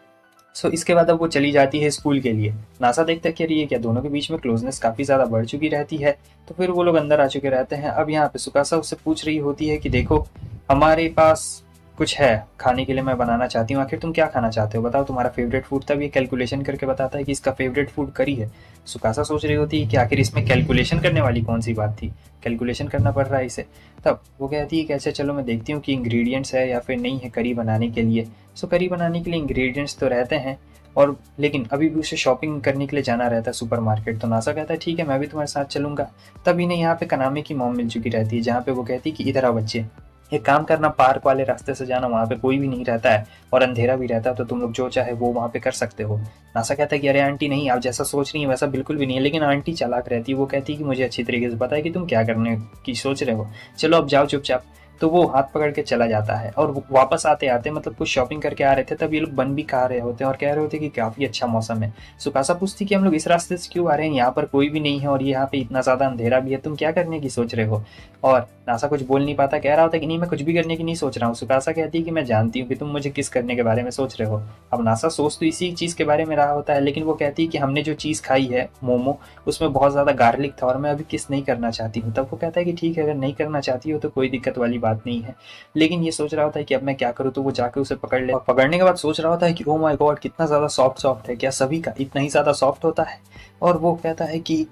सो इसके बाद अब वो चली जाती है स्कूल के लिए। नासा देखता है कि अरे ये क्या, दोनों के बीच में क्लोजनेस काफ़ी ज़्यादा बढ़ चुकी रहती है। तो फिर वो लोग अंदर आ चुके रहते हैं। अब यहाँ पे सुकासा उससे पूछ रही होती है कि देखो, हमारे पास कुछ है खाने के लिए, मैं बनाना चाहती हूँ, आखिर तुम क्या खाना चाहते हो, बताओ तुम्हारा फेवरेट फूड। तब ये कैलकुलेशन करके बताता है कि इसका फेवरेट फूड करी है। सुकासा सोच रही होती है कि आखिर इसमें कैलकुलेशन करने वाली कौन सी बात थी, कैलकुलेशन करना पड़ रहा है इसे। तब वो कहती है कि अच्छा चलो मैं देखती हूँ कि इंग्रेडिएंट्स है या फिर नहीं है करी बनाने के लिए। सो करी बनाने के लिए इंग्रेडिएंट्स तो रहते हैं, और लेकिन अभी भी उसे शॉपिंग करने के लिए जाना रहता है सुपरमार्केट। तो नासा कहता है ठीक है, मैं भी तुम्हारे साथ चलूंगा। तब इन्हें यहाँ पे कनामे की मॉम मिल चुकी रहती है, जहाँ पे वो कहती है कि इधर आओ बच्चे, एक काम करना, पार्क वाले रास्ते से जाना, वहाँ पे कोई भी नहीं रहता है और अंधेरा भी रहता है, तो तुम लोग जो चाहे वो वहाँ पे कर सकते हो। नासा कहता है कि अरे आंटी नहीं, आप जैसा सोच रही हैं वैसा बिल्कुल भी नहीं है। लेकिन आंटी चालाक रहती है, वो कहती है कि मुझे अच्छी तरीके से पता है कि तुम क्या करने की सोच रहे हो, चलो अब जाओ चुपचाप। तो वो हाथ पकड़ के चला जाता है और वापस आते आते मतलब कुछ शॉपिंग करके आ रहे थे, तब ये लोग बन भी खा रहे होते हैं और कह रहे होते हैं कि काफ़ी अच्छा मौसम है। सुकासा पूछती कि हम लोग इस रास्ते से क्यों आ रहे हैं, यहाँ पर कोई भी नहीं है और यहाँ पे इतना ज़्यादा अंधेरा भी है, तुम क्या करने की सोच रहे हो। और नासा कुछ बोल नहीं पाता, कह रहा होता है कि नहीं मैं कुछ भी करने की नहीं सोच रहा हूँ। सुकासा कहती है कि मैं जानती हूँ कि तुम मुझे किस करने के बारे में सोच रहे हो। अब नासा सोच तो इसी चीज़ के बारे में रहा होता है, लेकिन वो कहती है कि हमने जो चीज़ खाई है मोमो, उसमें बहुत ज़्यादा गार्लिक था और मैं अभी किस नहीं करना चाहती हूँ। तब वो कहता है कि ठीक है, अगर नहीं करना चाहती हो तो कोई दिक्कत वाली बात नहीं है। लेकिन ये सोच रहा होता है कि अब मैं क्या करूँ, तो वो जाके उसे पकड़ ले और पकड़ने के बाद सोच रहा होता है कि ओ माय गॉड कितना ज़्यादा सॉफ्ट सॉफ्ट है, क्या सभी का इतना ही ज़्यादा सॉफ्ट होता है। और वो कहता है कि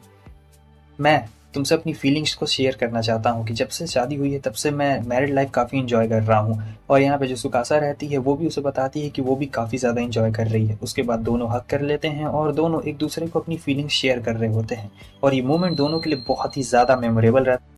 मैं तुमसे अपनी फीलिंग्स को शेयर करना चाहता हूँ कि जब से शादी हुई है तब से मैं मैरिड लाइफ काफ़ी इंजॉय कर रहा हूँ। और यहाँ पे जो सुकासा रहती है वो भी उसे बताती है कि वो भी काफ़ी ज़्यादा इंजॉय कर रही है। उसके बाद दोनों हक कर लेते हैं और दोनों एक दूसरे को अपनी फीलिंग्स शेयर कर रहे होते हैं और ये मोमेंट दोनों के लिए बहुत ही ज़्यादा मेमोरेबल रहता है।